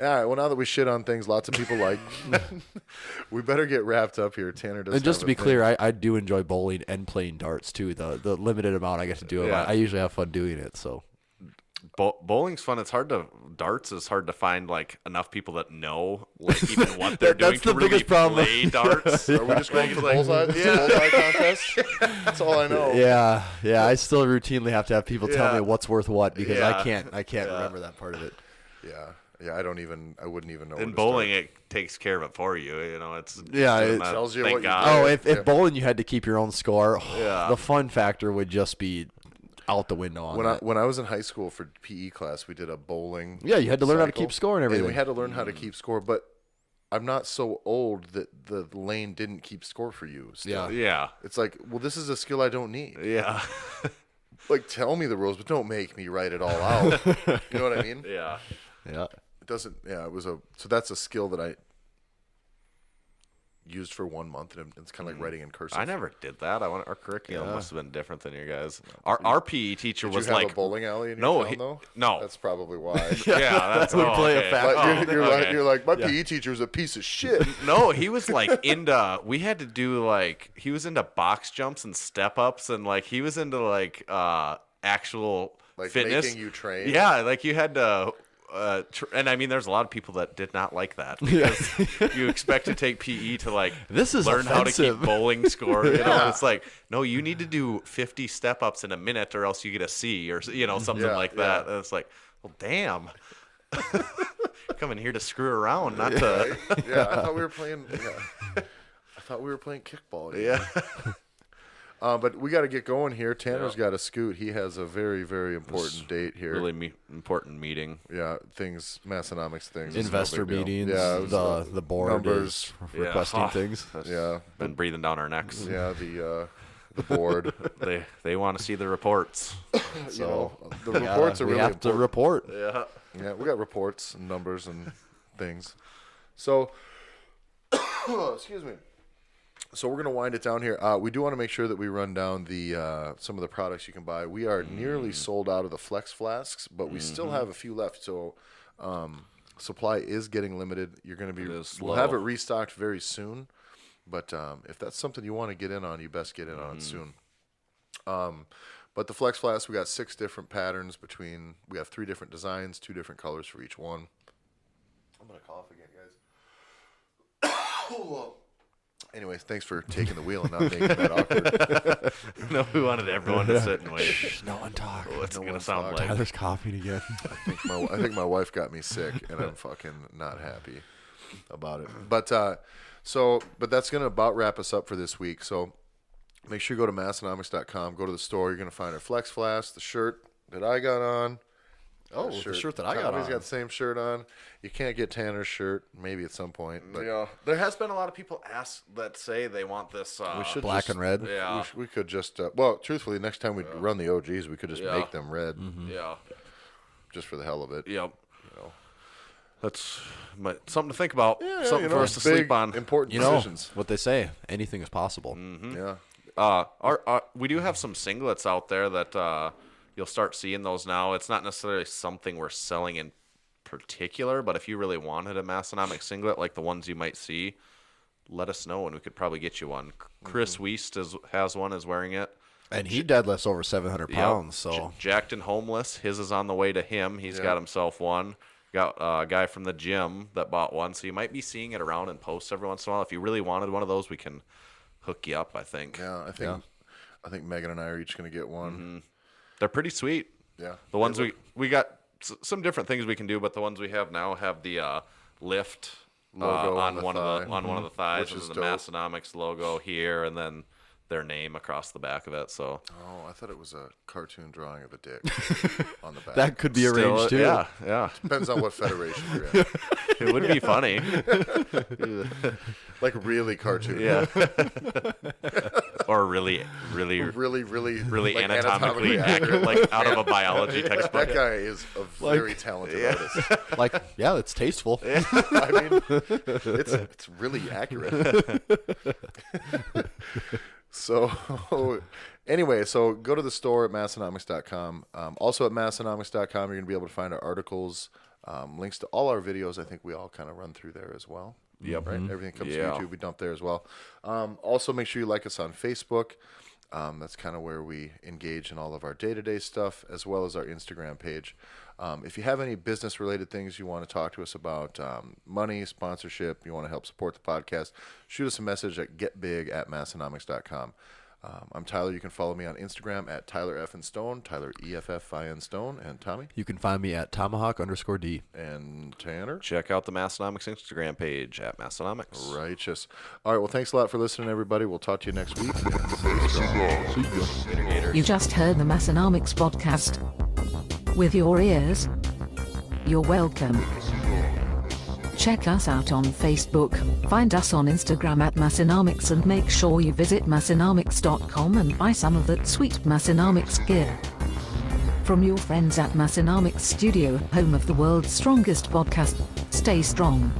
Speaker 5: All right. Well, now that we shit on things lots of people like, we better get wrapped up here. Tanner does.
Speaker 6: And just
Speaker 5: have
Speaker 6: to
Speaker 5: a
Speaker 6: be
Speaker 5: thing.
Speaker 6: clear, I do enjoy bowling and playing darts too. The limited amount I get to do it,
Speaker 7: Yeah.
Speaker 6: I usually have fun doing it. So
Speaker 7: Bowling's fun. It's hard to darts is hard to find like enough people that know like even what they're doing
Speaker 6: That's
Speaker 7: to
Speaker 6: the
Speaker 7: really
Speaker 6: biggest problem.
Speaker 7: play darts.
Speaker 5: Are we just going for the
Speaker 7: Like-
Speaker 5: bullseye, bullseye contest? That's all I know.
Speaker 6: yeah, I still routinely have to have people tell
Speaker 7: Yeah.
Speaker 6: me what's worth what because
Speaker 7: Yeah.
Speaker 6: I can't remember that part of it.
Speaker 5: Yeah. I wouldn't even know. where
Speaker 7: In
Speaker 5: to
Speaker 7: bowling,
Speaker 5: start.
Speaker 7: it takes care of it for you. You know, it's
Speaker 6: Yeah, it
Speaker 7: not-
Speaker 5: tells you
Speaker 7: thank
Speaker 5: what you
Speaker 7: God.
Speaker 5: did.
Speaker 6: Oh,
Speaker 5: Yeah.
Speaker 6: if bowling you had to keep your own score,
Speaker 7: Yeah.
Speaker 6: the fun factor would just be out the window on that.
Speaker 5: When I was in high school for PE class, we did a bowling.
Speaker 6: Yeah, you had to learn how to
Speaker 5: cycle,
Speaker 6: keep score and everything.
Speaker 5: we had to learn how to keep score, but I'm not so old that the lane didn't keep score for you. Still.
Speaker 7: Yeah,
Speaker 5: It's like, well, this is a skill I don't need.
Speaker 7: yeah,
Speaker 5: Like, tell me the rules, but don't make me write it all out. You know what I mean?
Speaker 7: yeah.
Speaker 6: Yeah.
Speaker 5: It doesn't. Yeah, so that's a skill that I used for 1 month, and it's kind of like writing in cursive.
Speaker 7: I never did that. Our curriculum must have been different than your guys. Our PE teacher
Speaker 5: Did
Speaker 7: was
Speaker 5: you have
Speaker 7: like
Speaker 5: a bowling alley in your
Speaker 7: No,
Speaker 5: town,
Speaker 7: he-
Speaker 5: though?
Speaker 7: no.
Speaker 5: That's probably why.
Speaker 7: yeah, that's
Speaker 6: We play a
Speaker 7: okay.
Speaker 6: fat-
Speaker 5: But
Speaker 7: Okay.
Speaker 5: you're like, my PE teacher was a piece of shit.
Speaker 7: No, he was like into. We had to do like he was into box jumps and step ups, and like he was into like actual
Speaker 5: Like
Speaker 7: fitness.
Speaker 5: making you train?
Speaker 7: Yeah, like you had to. And I mean, there's a lot of people that did not like that because you expect to take PE to like
Speaker 6: This is
Speaker 7: learn how to
Speaker 6: offensive.
Speaker 7: keep bowling score. You know, it's like no, you need to do 50 step ups in a minute or else you get a C or something
Speaker 5: Yeah,
Speaker 7: like that.
Speaker 5: yeah.
Speaker 7: And it's like, well, damn. Coming here to screw around, not to.
Speaker 5: Yeah, I thought we were playing. Yeah. I thought we were playing kickball.
Speaker 7: Yeah.
Speaker 5: But we got to get going here. Tanner's got to scoot. He has a very, very important date here.
Speaker 7: Really important meeting.
Speaker 5: Yeah, Massenomics things. It's no
Speaker 6: Investor
Speaker 5: big deal.
Speaker 6: meetings.
Speaker 5: Yeah, it was
Speaker 6: the board
Speaker 5: numbers.
Speaker 6: is requesting
Speaker 7: Yeah.
Speaker 6: things.
Speaker 7: That's
Speaker 5: Yeah.
Speaker 7: been breathing down our necks.
Speaker 5: Yeah, the board.
Speaker 7: They want to see the reports.
Speaker 5: You know, the reports are
Speaker 6: we
Speaker 5: really
Speaker 6: have to
Speaker 5: important.
Speaker 6: report.
Speaker 7: Yeah.
Speaker 5: Yeah, we got reports and numbers and things. So, excuse me. So we're gonna wind it down here. We do want to make sure that we run down the some of the products you can buy. We are nearly sold out of the Flex flasks, but we still have a few left. So supply is getting limited. You're gonna be.
Speaker 7: It is
Speaker 5: We'll have it
Speaker 7: slow.
Speaker 5: restocked very soon. But if that's something you want to get in on, you best get in on it soon. But the Flex flasks, we got 6 different patterns we have 3 different designs, 2 different colors for each one. I'm gonna cough again, guys. Anyways, thanks for taking the wheel and not making that awkward.
Speaker 7: No, we wanted everyone to sit and wait.
Speaker 6: No one talk.
Speaker 7: What's it
Speaker 5: No
Speaker 7: gonna
Speaker 5: one
Speaker 7: sound
Speaker 5: talk.
Speaker 7: like?
Speaker 6: Tyler's coughing again.
Speaker 5: I think my wife got me sick, and I'm fucking not happy about it. But but that's gonna about wrap us up for this week. So make sure you go to Massenomics.com, go to the store. You're gonna find our Flex Flask, the shirt that I got on.
Speaker 6: Oh, the shirt that I got
Speaker 5: Tommy's
Speaker 6: on.
Speaker 5: got the same shirt on. You can't get Tanner's shirt, maybe at some point. But
Speaker 7: Yeah, there has been a lot of people that say they want this.
Speaker 5: we should
Speaker 6: Black
Speaker 5: just-
Speaker 6: and red.
Speaker 7: Yeah,
Speaker 5: We could just well, truthfully, next time we run the OGs, we could just
Speaker 7: Yeah.
Speaker 5: make them red,
Speaker 7: yeah,
Speaker 5: just for the hell of it.
Speaker 7: yep.
Speaker 5: You know.
Speaker 7: That's something to think about. Something
Speaker 5: you
Speaker 7: for
Speaker 5: know,
Speaker 7: us to
Speaker 5: big,
Speaker 7: sleep on.
Speaker 5: Important
Speaker 6: You know
Speaker 5: decisions.
Speaker 6: what they say: anything is possible.
Speaker 5: Yeah.
Speaker 7: We do have some singlets out there that you'll start seeing those now. It's not necessarily something we're selling in particular, but if you really wanted a Massenomics singlet like the ones you might see, let us know and we could probably get you one. Chris Wiest has one, is wearing it.
Speaker 6: And he deadlifts over 700
Speaker 7: Yep.
Speaker 6: pounds. So
Speaker 7: Jacked and Homeless, his is on the way to him. He's got himself one. Got a guy from the gym that bought one, so you might be seeing it around in posts every once in a while. If you really wanted one of those, we can hook you up, I think.
Speaker 5: Yeah, I think Megan and I are each going to get one.
Speaker 7: They're pretty sweet.
Speaker 5: Yeah.
Speaker 7: The ones we got some different things we can do, but the ones we have now have the lift
Speaker 5: Logo
Speaker 7: on
Speaker 5: on
Speaker 7: one
Speaker 5: the
Speaker 7: of
Speaker 5: thigh.
Speaker 7: the on one of the thighs,
Speaker 5: Which
Speaker 7: and
Speaker 5: is
Speaker 7: the
Speaker 5: dope.
Speaker 7: Massenomics logo here, and then their name across the back of it. So
Speaker 5: Oh, I thought it was a cartoon drawing of a dick on the back.
Speaker 6: That could be
Speaker 7: Still,
Speaker 6: arranged too.
Speaker 7: Yeah.
Speaker 5: Depends on what federation you're in.
Speaker 7: It would be funny.
Speaker 5: Like really cartoon.
Speaker 7: Yeah. Or really
Speaker 5: Really like
Speaker 7: anatomically accurate, like out of a biology
Speaker 5: Like,
Speaker 7: textbook.
Speaker 5: that guy is a very talented artist.
Speaker 6: Like, yeah, it's tasteful.
Speaker 5: I mean, it's really accurate. So, anyway, so go to the store at Massenomics.com. Also at Massenomics.com, you're going to be able to find our articles, links to all our videos. I think we all kind of run through there as well.
Speaker 7: Yep.
Speaker 5: Right? Everything comes
Speaker 7: Yeah.
Speaker 5: to YouTube. We dump there as well. Also, make sure you like us on Facebook. That's kind of where we engage in all of our day-to-day stuff, as well as our Instagram page. If you have any business-related things you want to talk to us about, money, sponsorship, you want to help support the podcast, shoot us a message at getbig@massenomics.com. I'm Tyler. You can follow me on Instagram at Tyler F. and Stone, Tyler EFFIN Stone, and Tommy.
Speaker 6: You can find me at Tomahawk_D.
Speaker 5: And Tanner.
Speaker 7: Check out the Massenomics Instagram page at Massenomics.
Speaker 5: Righteous. All right, well, thanks a lot for listening, everybody. We'll talk to you next week. Stay strong.
Speaker 8: You just heard the Massenomics podcast. With your ears. You're welcome. Check us out on Facebook, find us on Instagram at Massenomics, and make sure you visit Massenomics.com and buy some of that sweet Massenomics gear. From your friends at Massenomics Studio, home of the world's strongest podcast, stay strong.